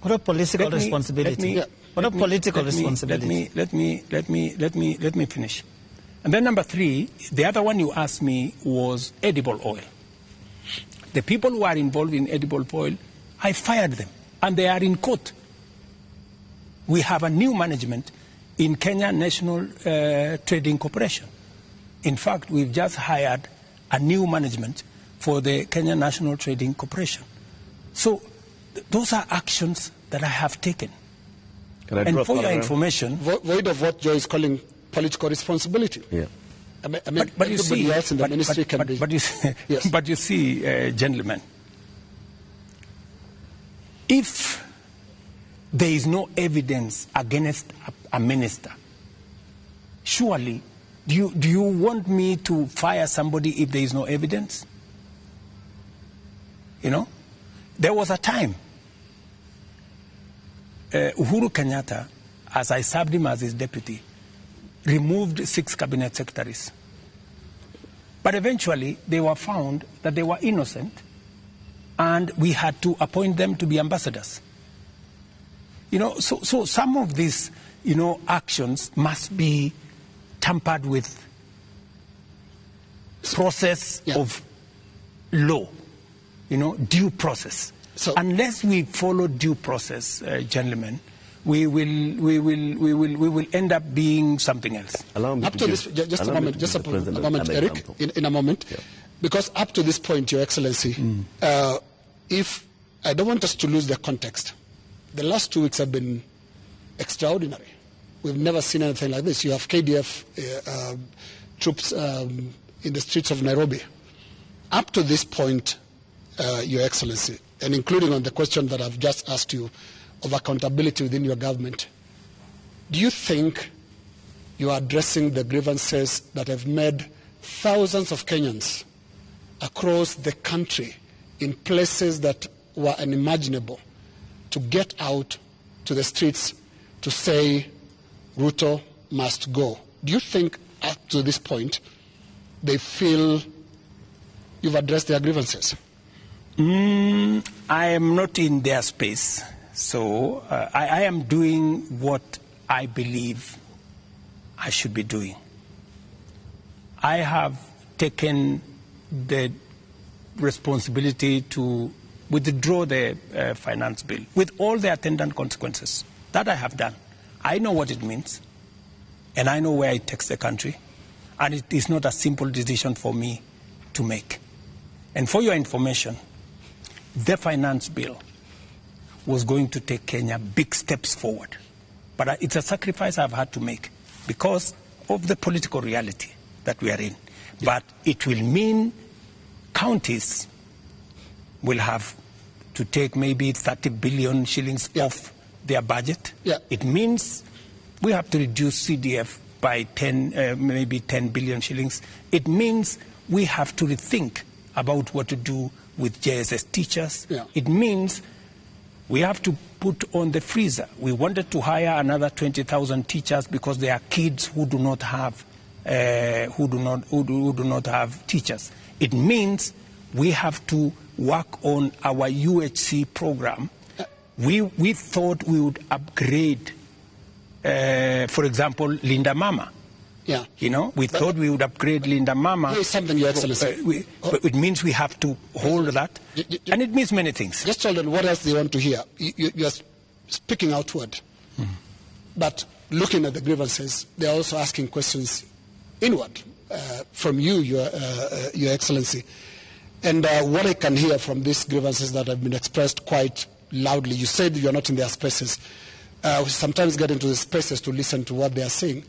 What a political responsibility. What a political responsibility. Let me finish. And then number 3, the other one you asked me was edible oil. The people who are involved in edible oil, I fired them, and they are in court. We have a new management in Kenya National Trading Corporation. In fact, we've just hired a new management for the Kenya National Trading Corporation. So those are actions that I have taken. And for your information... Void of what Joe is calling political responsibility. Yeah. I mean but you see, else in the ministry can be... But you see, gentlemen, if there is no evidence against a minister, surely, do you want me to fire somebody if there is no evidence? There was a time, Uhuru Kenyatta, as I served him as his deputy, removed 6 cabinet secretaries. But eventually, they were found that they were innocent, and we had to appoint them to be ambassadors. So some of these, actions must be tampered with process of law, due process. So unless we follow due process, gentlemen, we will end up being something else. Up to this, just a moment, Eric, in a moment, because up to this point, Your Excellency, if I don't want us to lose the context, the last 2 weeks have been extraordinary. We've never seen anything like this. You have KDF troops in the streets of Nairobi. Up to this point, Your Excellency, and including on the question that I've just asked you of accountability within your government, do you think you are addressing the grievances that have made thousands of Kenyans across the country in places that were unimaginable to get out to the streets to say Ruto must go? Do you think up to this point they feel you've addressed their grievances? I am not in their space, so I am doing what I believe I should be doing. I have taken the responsibility to withdraw the finance bill with all the attendant consequences. That I have done. I know what it means, and I know where it takes the country, and it is not a simple decision for me to make. And for your information, the finance bill was going to take Kenya big steps forward. But it's a sacrifice I've had to make because of the political reality that we are in. But it will mean counties will have to take maybe 30 billion shillings off their budget. It means we have to reduce CDF by maybe 10 billion shillings. It means we have to rethink about what to do with JSS teachers. It means we have to put on the freezer. We wanted to hire another 20,000 teachers because there are kids who do not have who do not have teachers. It means we have to work on our UHC program. We thought we would upgrade, for example, Linda Mama. You know, we thought we would upgrade Linda Mama. There is something, Your Excellency. But it means we have to hold that, and it means many things. Just hold on, what else do you want to hear? You are speaking outward, but looking at the grievances, they are also asking questions inward from you, Your Excellency. And what I can hear from these grievances that have been expressed quite loudly, you said you are not in their spaces. We sometimes get into the spaces to listen to what they are saying.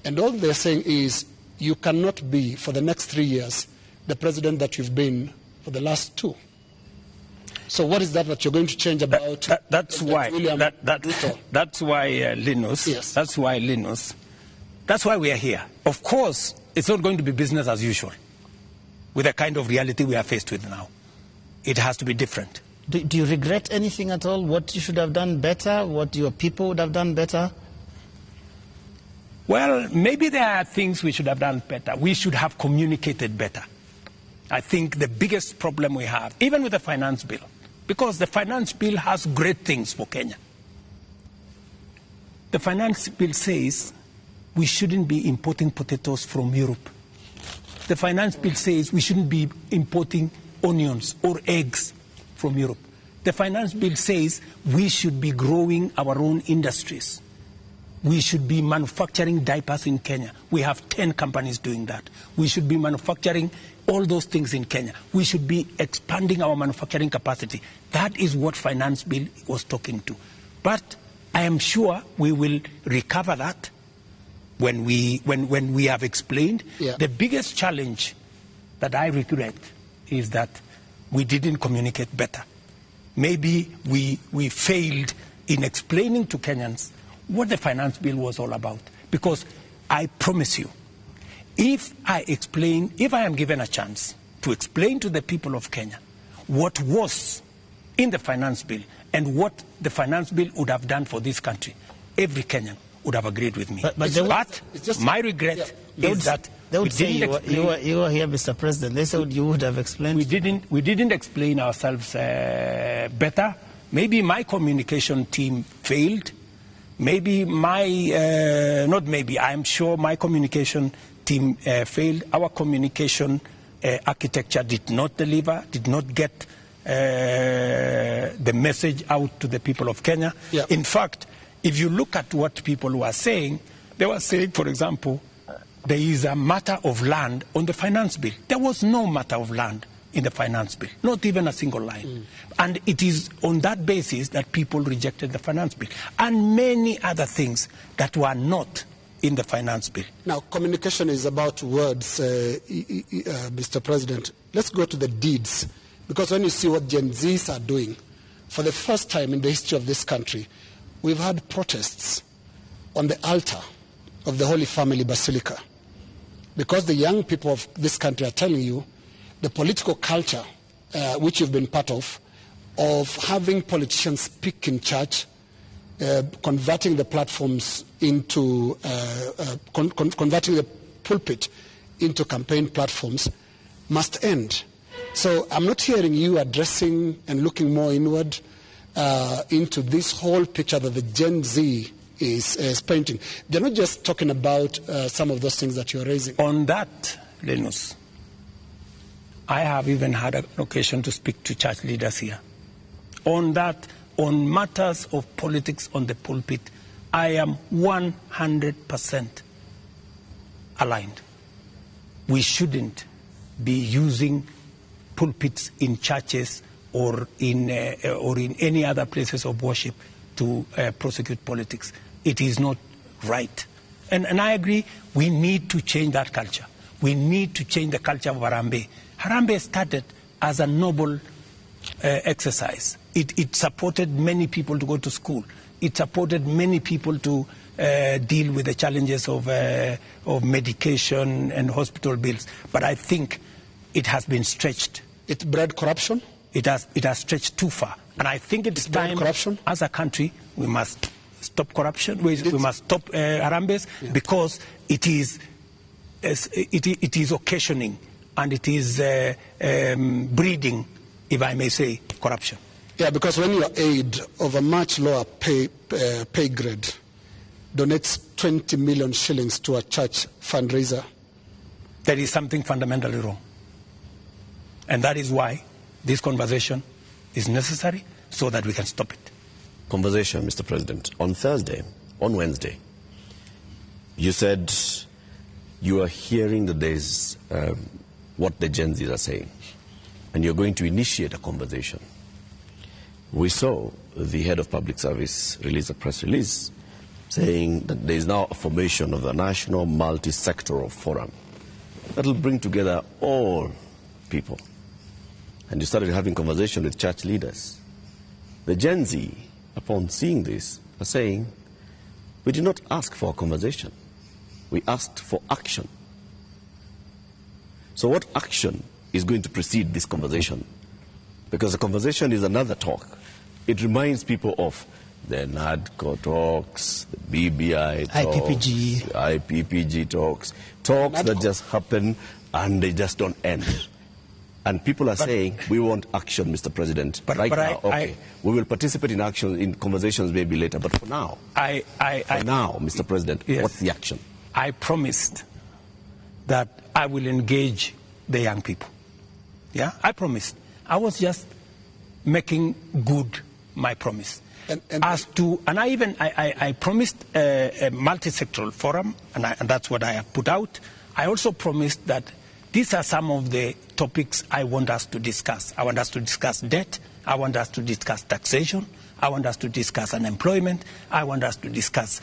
And all they're saying is you cannot be, for the next 3 years, the president that you've been for the last 2. So what is that you're going to change about? That's why Linus. Yes. That's why Linus. That's why we are here. Of course, it's not going to be business as usual with the kind of reality we are faced with now. It has to be different. Do you regret anything at all? What you should have done better? What your people would have done better? Well, maybe there are things we should have done better. We should have communicated better. I think the biggest problem we have, even with the finance bill, because the finance bill has great things for Kenya. The finance bill says we shouldn't be importing potatoes from Europe. The finance bill says we shouldn't be importing onions or eggs from Europe. The finance bill says we should be growing our own industries. We should be manufacturing diapers in Kenya. We have 10 companies doing that. We should be manufacturing all those things in Kenya. We should be expanding our manufacturing capacity. That is what finance bill was talking to. But I am sure we will recover that when we have explained. The biggest challenge that I regret is that we didn't communicate better. Maybe we failed in explaining to Kenyans what the finance bill was all about. Because I promise you, if I am given a chance to explain to the people of Kenya what was in the finance bill and what the finance bill would have done for this country, every Kenyan would have agreed with me. But my regret is that they would say you were here, Mr. President. They said you would have explained. We didn't explain ourselves better. Maybe my communication team failed. Maybe I'm sure my communication team failed. Our communication architecture did not deliver, did not get the message out to the people of Kenya. In fact, if you look at what people were saying, they were saying, for example, there is a matter of land on the finance bill. There was no matter of land in the finance bill, not even a single line. And it is on that basis that people rejected the finance bill and many other things that were not in the finance bill. Now, communication is about words, Mr. President. Let's go to the deeds, because when you see what Gen Zs are doing, for the first time in the history of this country, we've had protests on the altar of the Holy Family Basilica, because the young people of this country are telling you the political culture which you've been part of having politicians speak in church, converting the platforms into, converting the pulpit into campaign platforms must end. So I'm not hearing you addressing and looking more inward into this whole picture that the Gen Z is painting. They're not just talking about some of those things that you're raising. On that, Linus, I have even had an occasion to speak to church leaders here. On that, on matters of politics on the pulpit, I am 100% aligned. We shouldn't be using pulpits in churches or in any other places of worship to prosecute politics. It is not right. And I agree, we need to change that culture. We need to change the culture of Harambee. Harambee started as a noble exercise. It supported many people to go to school. It supported many people to deal with the challenges of medication and hospital bills. But I think it has been stretched. It bred corruption? It has stretched too far. And I think it's time, as a country, we must stop corruption. We must stop Harambees, because it is occasioning and it is breeding, if I may say, corruption. Yeah, because when your aid of a much lower pay grade donates 20 million shillings to a church fundraiser, there is something fundamentally wrong. And that is why this conversation is necessary, so that we can stop it. Conversation, Mr. President. On Wednesday, you said you are hearing that there's what the Gen Zs are saying, and you're going to initiate a conversation. We saw the head of public service release a press release saying that there is now a formation of the National Multi-Sectoral Forum that will bring together all people. And you started having conversation with church leaders. The Gen Z, upon seeing this, are saying, we did not ask for a conversation. We asked for action. So what action is going to precede this conversation? Because the conversation is another talk. It reminds people of the NADCO talks, the BBI talks, IPPG talks that just happen and they just don't end. And people are saying, we want action, Mr. President. We will participate in action, in conversations maybe later. But for now, Mr. President, yes, what's the action? I promised that I will engage the young people. Yeah, I promised. I was just making good my promise. I promised a multi-sectoral forum, and that's what I have put out. I also promised that these are some of the topics I want us to discuss. I want us to discuss debt. I want us to discuss taxation. I want us to discuss unemployment. I want us to discuss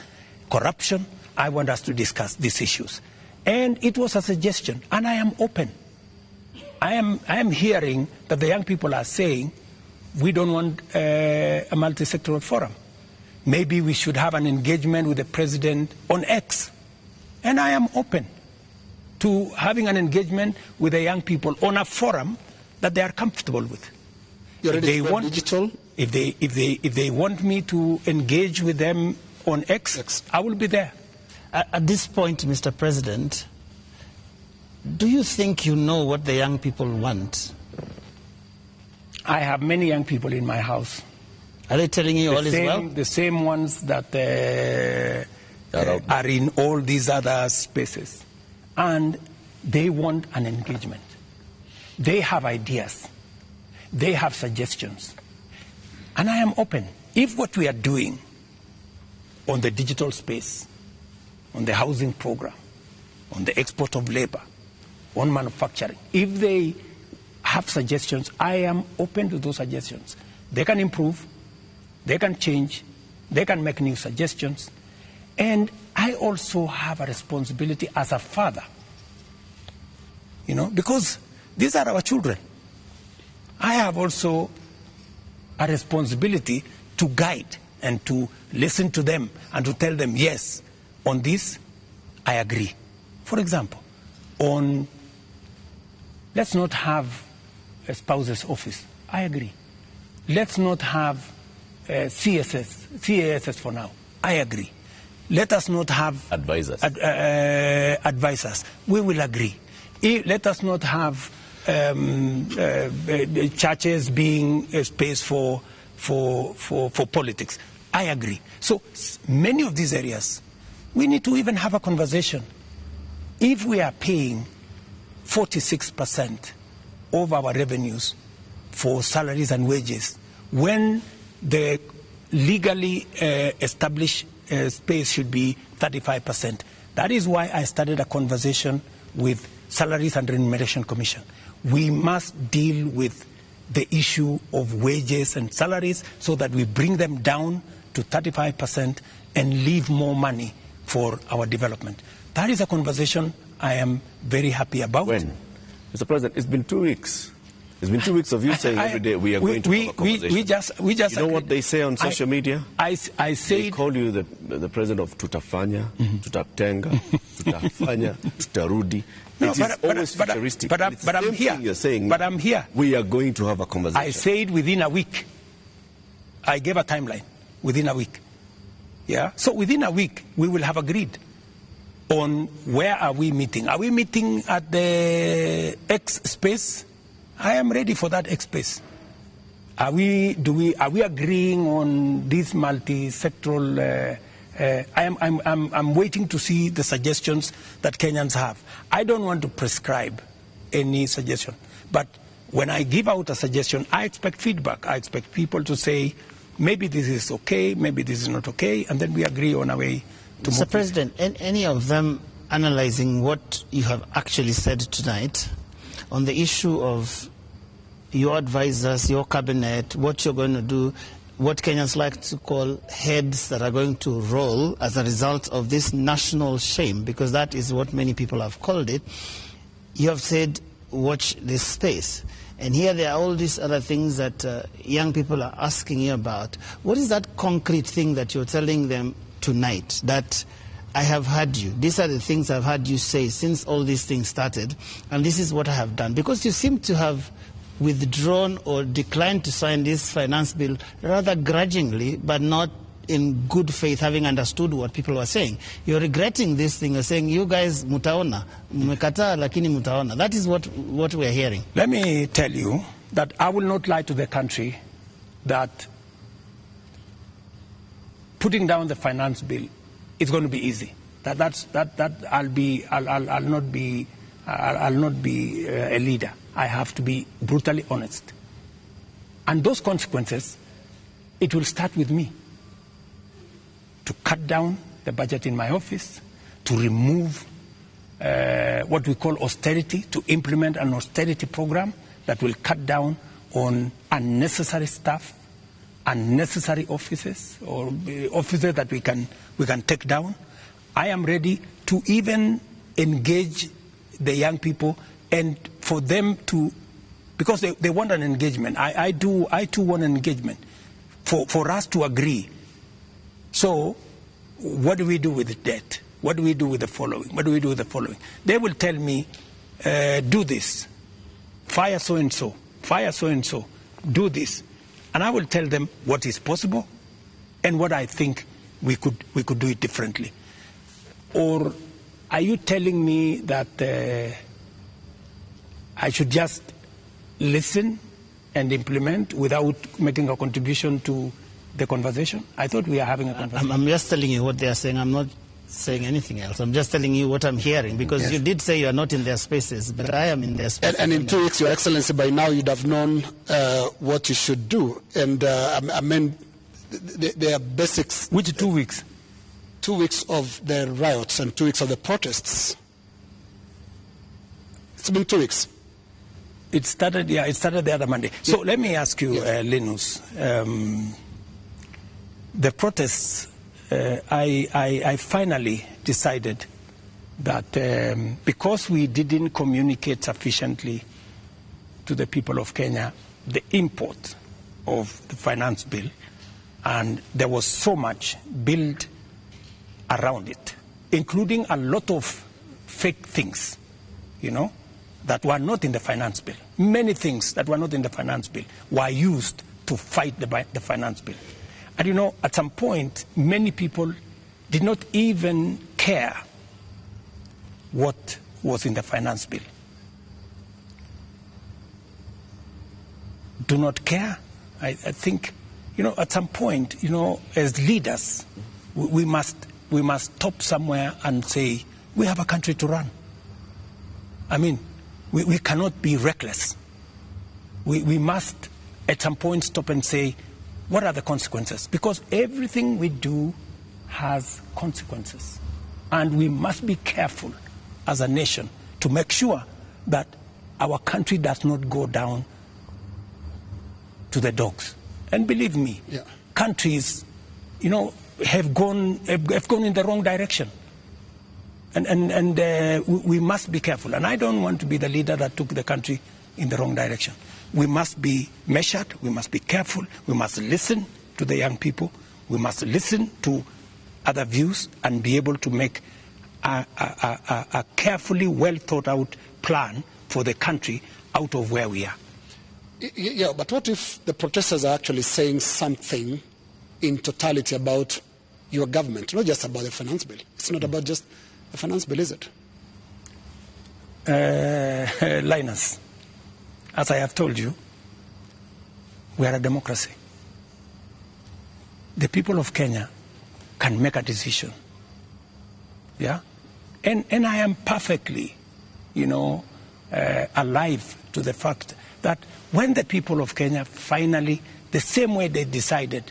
corruption. I want us to discuss these issues. And it was a suggestion, and I am open. I am hearing that the young people are saying, we don't want a multi-sectoral forum. Maybe we should have an engagement with the president on X. And I am open to having an engagement with the young people on a forum that they are comfortable with. If they want me to engage with them on X, I will be there. At this point, Mr. President, do you think you know what the young people want? I have many young people in my house. Are they telling you all is well? The same ones that are in all these other spaces. And they want an engagement. They have ideas. They have suggestions. And I am open. If what we are doing on the digital space, on the housing program, on the export of labor, on manufacturing, if they have suggestions, I am open to those suggestions. They can improve, they can change, they can make new suggestions. And I also have a responsibility as a father, because these are our children. I have also a responsibility to guide and to listen to them and to tell them, yes, on this, I agree. For example, let's not have a spouse's office. I agree. Let's not have CASS for now. I agree. Let us not have advisors. Advisors. We will agree. Let us not have churches being a space for politics. I agree. So many of these areas, we need to even have a conversation. If we are paying 46% of our revenues for salaries and wages, when the legally established space should be 35%. That is why I started a conversation with Salaries and Remuneration Commission. We must deal with the issue of wages and salaries so that we bring them down to 35% and leave more money for our development. That is a conversation I am very happy about. When? Mr. President, it's been 2 weeks. It's been 2 weeks of you saying every day we are going to have a conversation. We just you know what they say on social media? I say they call you the president of tutafanya, tutatenga, tutafanya, tutarudi. It is always futuristic. But I'm here. You're saying, but I'm here. We are going to have a conversation. I said within a week. I gave a timeline. Within a week. Yeah. So within a week we will have agreed on where are we meeting. Are we meeting at the X space? I am ready for that X space. Are we agreeing on this multi-sectoral? I'm waiting to see the suggestions that Kenyans have. I don't want to prescribe any suggestion, but when I give out a suggestion, I expect feedback. I expect people to say, maybe this is okay, maybe this is not okay, and then we agree on a way to move. Mr. President, any of them analyzing what you have actually said tonight on the issue of your advisors, your cabinet, what you're going to do, what Kenyans like to call heads that are going to roll as a result of this national shame, because that is what many people have called it. You have said, watch this space. And here there are all these other things that young people are asking you about. What is that concrete thing that you're telling them tonight that I have heard you? These are the things I've heard you say since all these things started, and this is what I have done. Because you seem to have withdrawn or declined to sign this finance bill rather grudgingly, but not in good faith, having understood what people were saying. You're regretting this thing. You're saying, you guys mutaona, mmekataa lakini mutaona. That is what we're hearing. Let me tell you that I will not lie to the country that putting down the finance bill is going to be easy. I'll not be a leader. I have to be brutally honest. And those consequences, it will start with me. To cut down the budget in my office, to remove what we call austerity, to implement an austerity program that will cut down on unnecessary stuff, unnecessary offices, or offices that we can take down. I am ready to even engage the young people and for them to, because they want an engagement. I too want an engagement for us to agree. So what do we do with the debt? What do we do with the following? What do we do with the following? They will tell me, do this, fire so-and-so, do this. And I will tell them what is possible and what I think we could do it differently. Or are you telling me that I should just listen and implement without making a contribution to the conversation? I thought we are having a conversation. I'm just telling you what they are saying. I'm not saying anything else. I'm just telling you what I'm hearing, because you did say you are not in their spaces, but I am in their spaces. And in 2 weeks, Your Excellency, by now you'd have known what you should do. And I mean, there are basics. Which 2 weeks? 2 weeks of the riots and 2 weeks of the protests. It's been 2 weeks. It started the other Monday. So let me ask you, Linus, the protests, I finally decided that because we didn't communicate sufficiently to the people of Kenya the import of the finance bill, and there was so much built around it, including a lot of fake things, that were not in the finance bill. Many things that were not in the finance bill were used to fight the finance bill. And at some point, many people did not even care what was in the finance bill. Do not care. I think, at some point, as leaders, we must stop somewhere and say, we have a country to run. I mean, we cannot be reckless. We must, at some point, stop and say, what are the consequences? Because everything we do has consequences. And we must be careful as a nation to make sure that our country does not go down to the dogs. And believe me, countries, have gone in the wrong direction. And we must be careful. And I don't want to be the leader that took the country in the wrong direction. We must be measured. We must be careful. We must listen to the young people. We must listen to other views and be able to make a carefully well thought out plan for the country out of where we are. Yeah, but what if the protesters are actually saying something in totality about your government, not just about the finance bill? It's not about just the finance bill, is it? Linus, as I have told you, we are a democracy. The people of Kenya can make a decision. Yeah? And I am perfectly, alive to the fact that when the people of Kenya finally, the same way they decided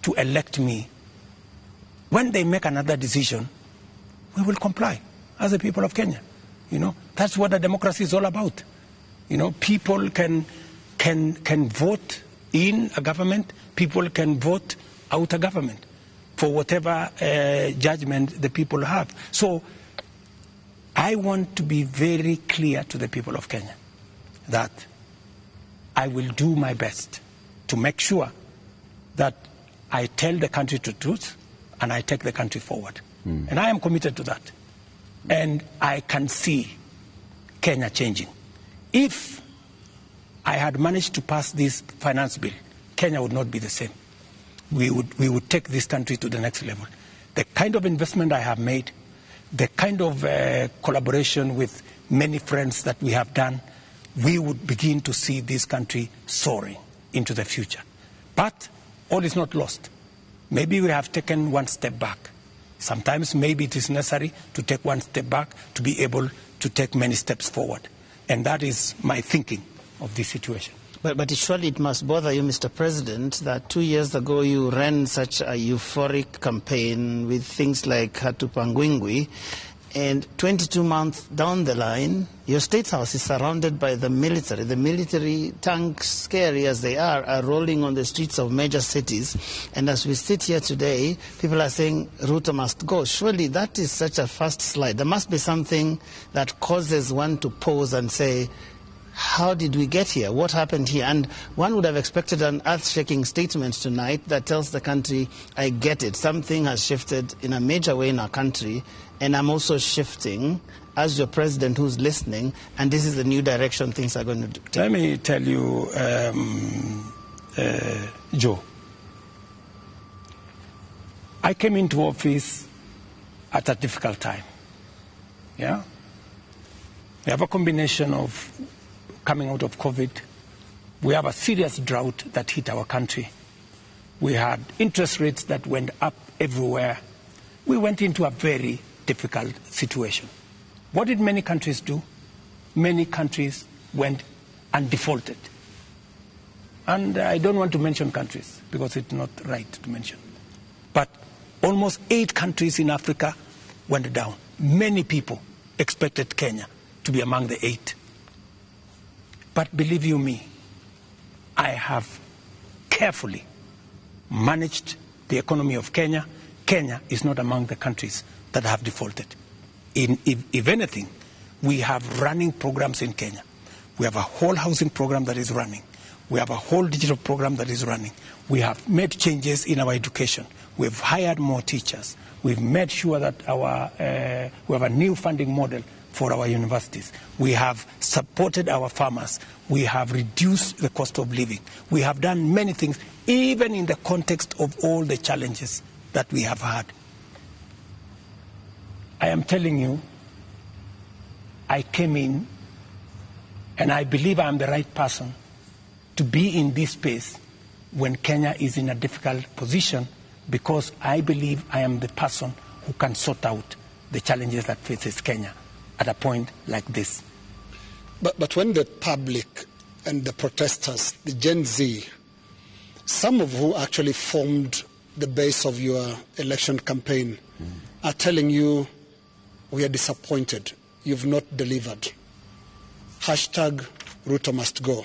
to elect me, when they make another decision, we will comply as the people of Kenya. That's what a democracy is all about. People can vote in a government, people can vote out a government for whatever judgment the people have. So I want to be very clear to the people of Kenya that I will do my best to make sure that I tell the country the truth and I take the country forward. And I am committed to that. And I can see Kenya changing. If I had managed to pass this finance bill, Kenya would not be the same. We would take this country to the next level. The kind of investment I have made, the kind of collaboration with many friends that we have done, we would begin to see this country soaring into the future. But all is not lost. Maybe we have taken one step back. Sometimes maybe it is necessary to take one step back to be able to take many steps forward. And that is my thinking of this situation. But surely it must bother you, Mr. President, that 2 years ago you ran such a euphoric campaign with things like Hatupangwingwi, and 22 months down the line, your State House is surrounded by the military. The military, tanks, scary as they are rolling on the streets of major cities. And as we sit here today, people are saying Ruto must go. Surely that is such a fast slide. There must be something that causes one to pause and say, how did we get here? What happened here? And one would have expected an earth-shaking statement tonight that tells the country, I get it. Something has shifted in a major way in our country, and I'm also shifting as your president who's listening, and this is the new direction things are going to take. Let me tell you, Joe, I came into office at a difficult time. Yeah? We have a combination of coming out of COVID. We have a serious drought that hit our country. We had interest rates that went up everywhere. We went into a very difficult situation. What did many countries do? Many countries went and defaulted. And I don't want to mention countries because it's not right to mention. But almost 8 countries in Africa went down. Many people expected Kenya to be among the 8. But believe you me, I have carefully managed the economy of Kenya. Kenya is not among the countries that have defaulted. If anything, we have running programs in Kenya. We have a whole housing program that is running. We have a whole digital program that is running. We have made changes in our education. We've hired more teachers. We've made sure that we have a new funding model for our universities. We have supported our farmers. We have reduced the cost of living. We have done many things, even in the context of all the challenges that we have had. I am telling you, I came in, and I believe I am the right person to be in this space when Kenya is in a difficult position, because I believe I am the person who can sort out the challenges that faces Kenya at a point like this. But when the public and the protesters, the Gen Z, some of who actually formed the base of your election campaign, are telling you, we are disappointed, you've not delivered. Hashtag Ruto must go.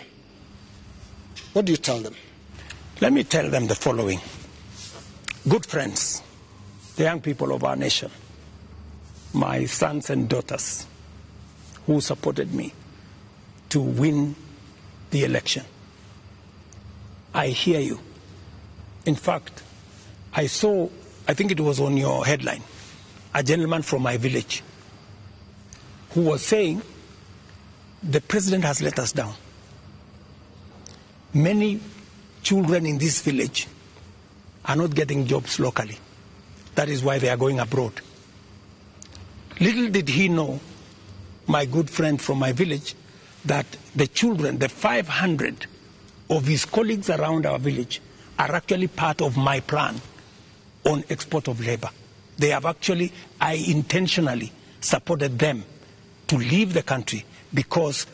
What do you tell them? Let me tell them the following. Good friends, the young people of our nation, my sons and daughters who supported me to win the election. I hear you. In fact, I think it was on your headline, a gentleman from my village who was saying, the president has let us down. Many children in this village are not getting jobs locally. That is why they are going abroad. Little did he know, my good friend from my village, that the children, the 500 of his colleagues around our village, are actually part of my plan on export of labor. They have actually, I intentionally supported them to leave the country because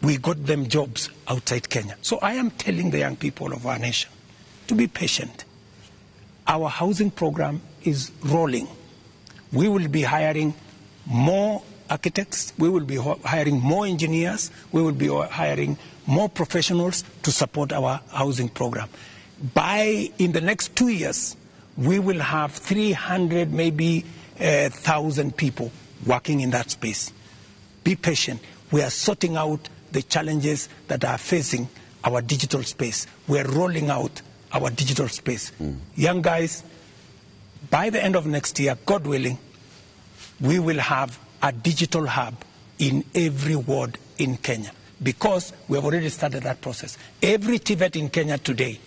we got them jobs outside Kenya. So I am telling the young people of our nation to be patient. Our housing program is rolling. We will be hiring more architects, we will be hiring more engineers, we will be hiring more professionals to support our housing program. In the next 2 years, we will have 300, maybe 1,000 people working in that space. Be patient. We are sorting out the challenges that are facing our digital space. We are rolling out our digital space. Young guys, by the end of next year, God willing, we will have a digital hub in every ward in Kenya because we have already started that process. Every TVET in Kenya today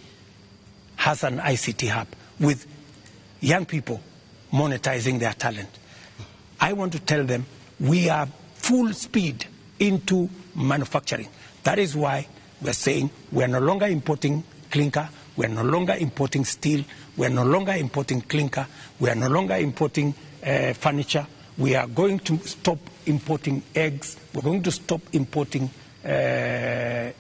has an ICT hub with young people monetizing their talent. I want to tell them we are full speed into manufacturing. That is why we're saying we're no longer importing clinker, we're no longer importing steel, we're no longer importing clinker, we are no longer importing furniture. We are going to stop importing eggs, we're going to stop importing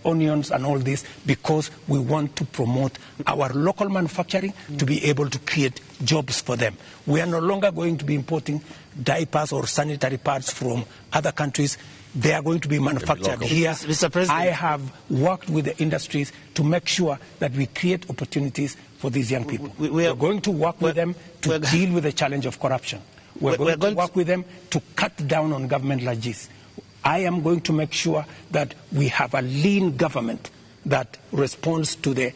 onions and all this because we want to promote our local manufacturing to be able to create jobs for them. We are no longer going to be importing diapers or sanitary pads from other countries. They are going to be manufactured here. Mr. President, I have worked with the industries to make sure that we create opportunities for these young people. We are going to work with them to deal with the challenge of corruption. We're going to work with them to cut down on government largesse. I am going to make sure that we have a lean government that responds to the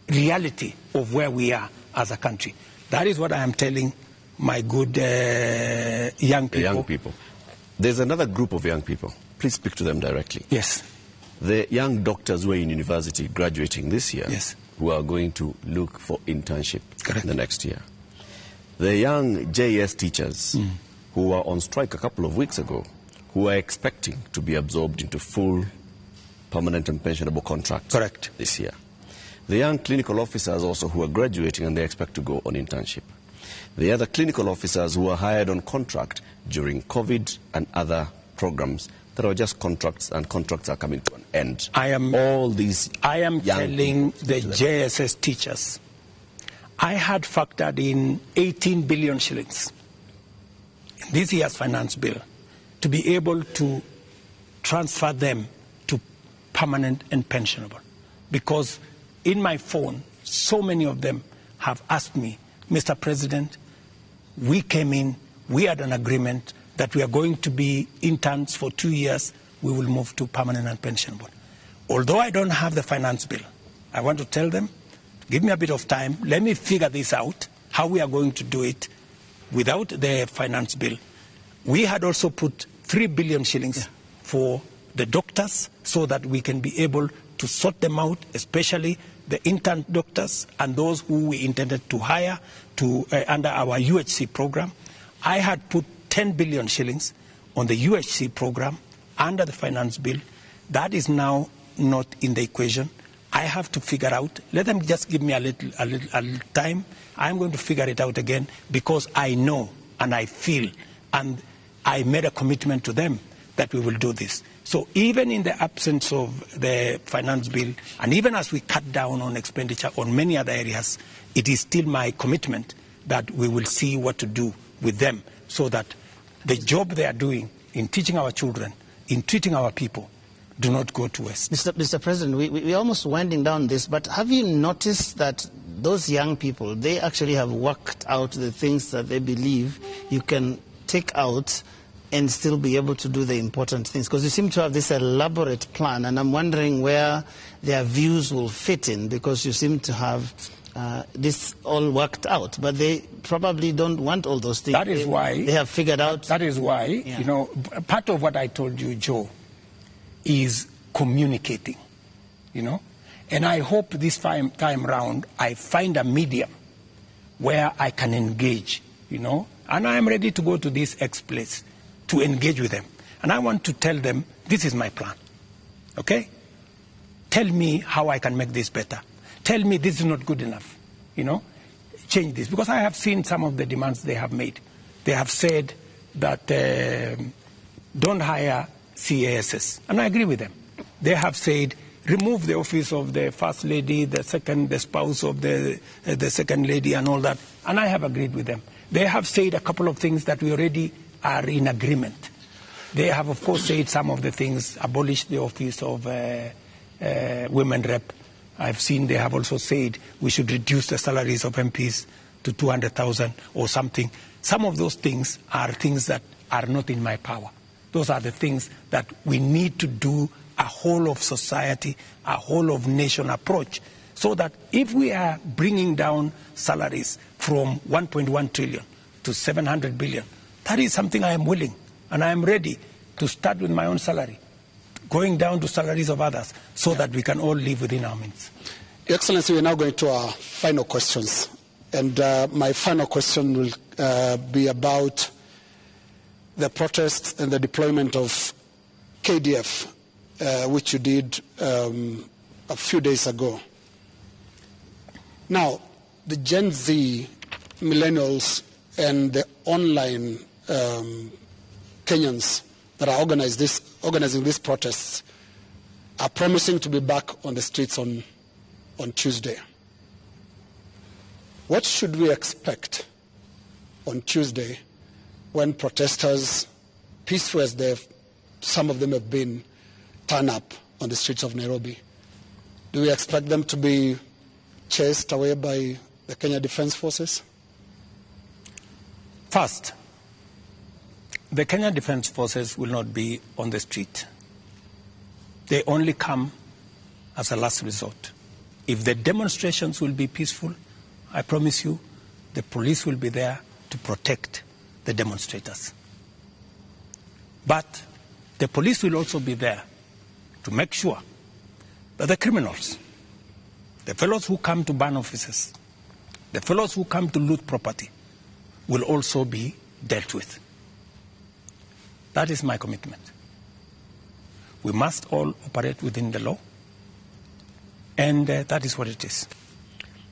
reality of where we are as a country. That is what I am telling my good young people. The young people. There's another group of young people. Please speak to them directly. Yes. The young doctors who are in university graduating this year, yes, who are going to look for internship in the next year. The young JS teachers who were on strike a couple of weeks ago, who are expecting to be absorbed into full permanent and pensionable contracts this year. The young clinical officers also who are graduating and they expect to go on internship. The other clinical officers who are hired on contract during COVID and other programs that are just contracts and contracts are coming to an end. I am telling the JSS teachers, I had factored in 18 billion shillings in this year's finance bill to be able to transfer them to permanent and pensionable. Because in my phone, so many of them have asked me, Mr. President, we came in, we had an agreement that we are going to be interns for 2 years, we will move to permanent and pensionable. Although I don't have the finance bill, I want to tell them, give me a bit of time, let me figure this out, how we are going to do it without the finance bill. We had also put 3 billion shillings for the doctors so that we can be able to sort them out, especially the intern doctors and those who we intended to hire under our UHC program. I had put 10 billion shillings on the UHC program under the finance bill. That is now not in the equation. I have to figure out. Let them just give me a little time. I'm going to figure it out again because I know and I feel and I made a commitment to them that we will do this. So even in the absence of the finance bill and even as we cut down on expenditure on many other areas, it is still my commitment that we will see what to do with them so that the job they are doing in teaching our children, in treating our people, do not go to waste. Mr. President, we're almost winding down this, but have you noticed that those young people, they actually have worked out the things that they believe you can take out and still be able to do the important things? Because you seem to have this elaborate plan, and I'm wondering where their views will fit in, because you seem to have this all worked out, but they probably don't want all those things. That is why they have figured out. That is why, you know, part of what I told you, Joe, is communicating, you know. And I hope this time round I find a medium where I can engage, you know. And I am ready to go to this X place to engage with them. And I want to tell them, this is my plan, okay? Tell me how I can make this better. Tell me this is not good enough, you know. Change this. Because I have seen some of the demands they have made. They have said that don't hire CASs. And I agree with them. They have said remove the office of the first lady, the spouse of the second lady and all that. And I have agreed with them. They have said a couple of things that we already are in agreement. They have, of course, said some of the things, abolish the office of women rep. I've seen they have also said we should reduce the salaries of MPs to 200,000 or something. Some of those things are things that are not in my power. Those are the things that we need to do a whole of society, a whole of nation approach, so that if we are bringing down salaries from 1.1 trillion to 700 billion, that is something I am willing, and I am ready to start with my own salary, going down to salaries of others, so that we can all live within our means. Your Excellency, we are now going to our final questions. And my final question will be about the protests and the deployment of KDF, which you did a few days ago. Now, the Gen Z, millennials, and the online Kenyans that are organizing these protests are promising to be back on the streets on Tuesday. What should we expect on Tuesday when protesters, peaceful as some of them have been, turn up on the streets of Nairobi? Do we expect them to be chased away by the Kenya Defense Forces? First, the Kenya Defense Forces will not be on the street. They only come as a last resort. If the demonstrations will be peaceful, I promise you, the police will be there to protect the demonstrators. But the police will also be there to make sure that the criminals, the fellows who come to burn offices, the fellows who come to loot property, will also be dealt with. That is my commitment. We must all operate within the law, and that is what it is.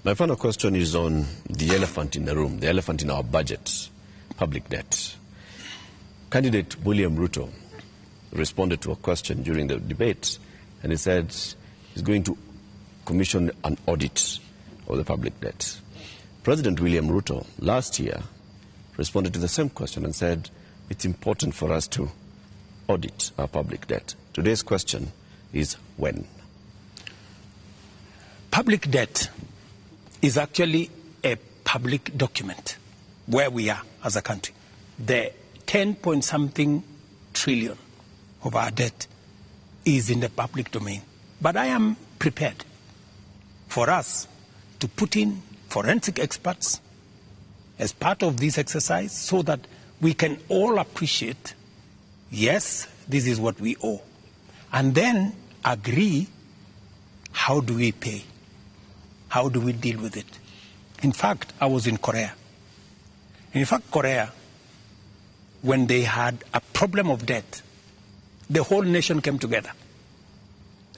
My final question is on the elephant in the room, the elephant in our budget, public debt. Candidate William Ruto responded to a question during the debate, and he said he's going to commission an audit of the public debt. President William Ruto last year responded to the same question and said it's important for us to audit our public debt. Today's question is when? Public debt is actually a public document where we are as a country. The 10-point-something trillion of our debt is in the public domain. But I am prepared for us to put in forensic experts as part of this exercise so that we can all appreciate, yes, this is what we owe. And then agree, how do we pay? How do we deal with it? In fact, I was in Korea. In fact, Korea, when they had a problem of debt, the whole nation came together.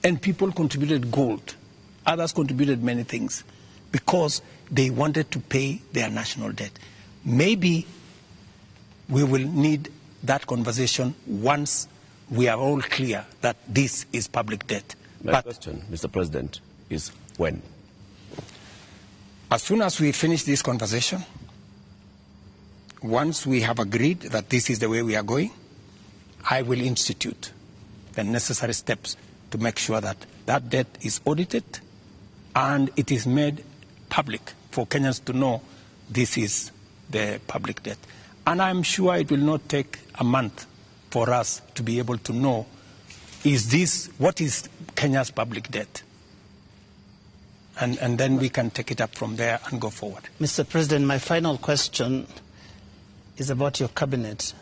And people contributed gold. Others contributed many things because they wanted to pay their national debt. Maybe we will need that conversation once we are all clear that this is public debt. My question, Mr. President, is when? As soon as we finish this conversation, once we have agreed that this is the way we are going, I will institute the necessary steps to make sure that that debt is audited and it is made public for Kenyans to know this is the public debt. And I'm sure it will not take a month for us to be able to know what is Kenya's public debt. And then we can take it up from there and go forward. Mr. President, my final question is about your cabinet.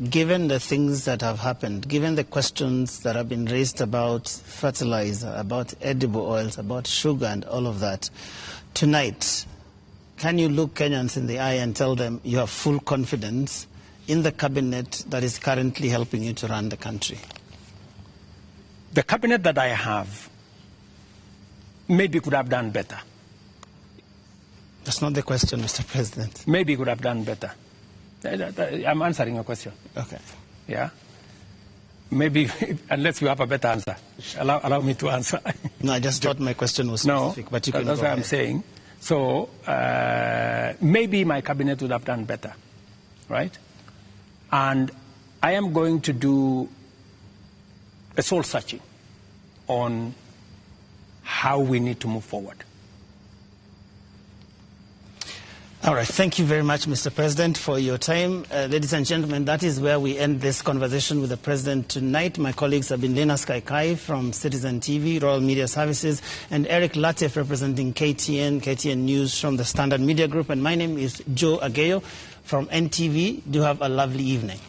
Given the things that have happened, given the questions that have been raised about fertilizer, about edible oils, about sugar and all of that, tonight, can you look Kenyans in the eye and tell them you have full confidence in the cabinet that is currently helping you to run the country? The cabinet that I have maybe could have done better. That's not the question, Mr. President. Maybe could have done better. I'm answering your question. Okay. Yeah? Maybe, unless you have a better answer. Allow me to answer. No, I just thought my question was specific, but you can that's go what ahead. I'm saying. So, maybe my cabinet would have done better, right? And I am going to do a soul searching on how we need to move forward. All right. Thank you very much, Mr. President, for your time. Ladies and gentlemen, that is where we end this conversation with the President tonight. My colleagues have been Lena Skaikai from Citizen TV, Royal Media Services, and Eric Latif representing KTN News from the Standard Media Group. And my name is Joe Ageyo from NTV. Do have a lovely evening.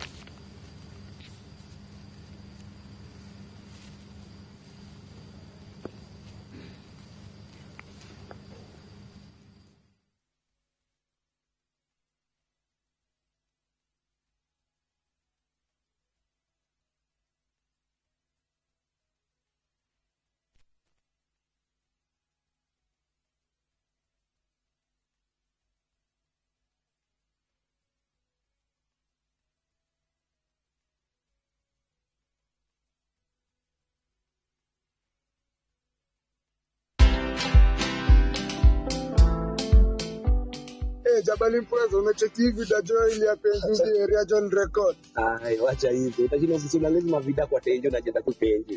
Jabali Mpreza umecheki hivi video ile ya penzi area John record. Wacha hivi. Utajua sisi lazima vida kwa tenjo na jenda kupenzi.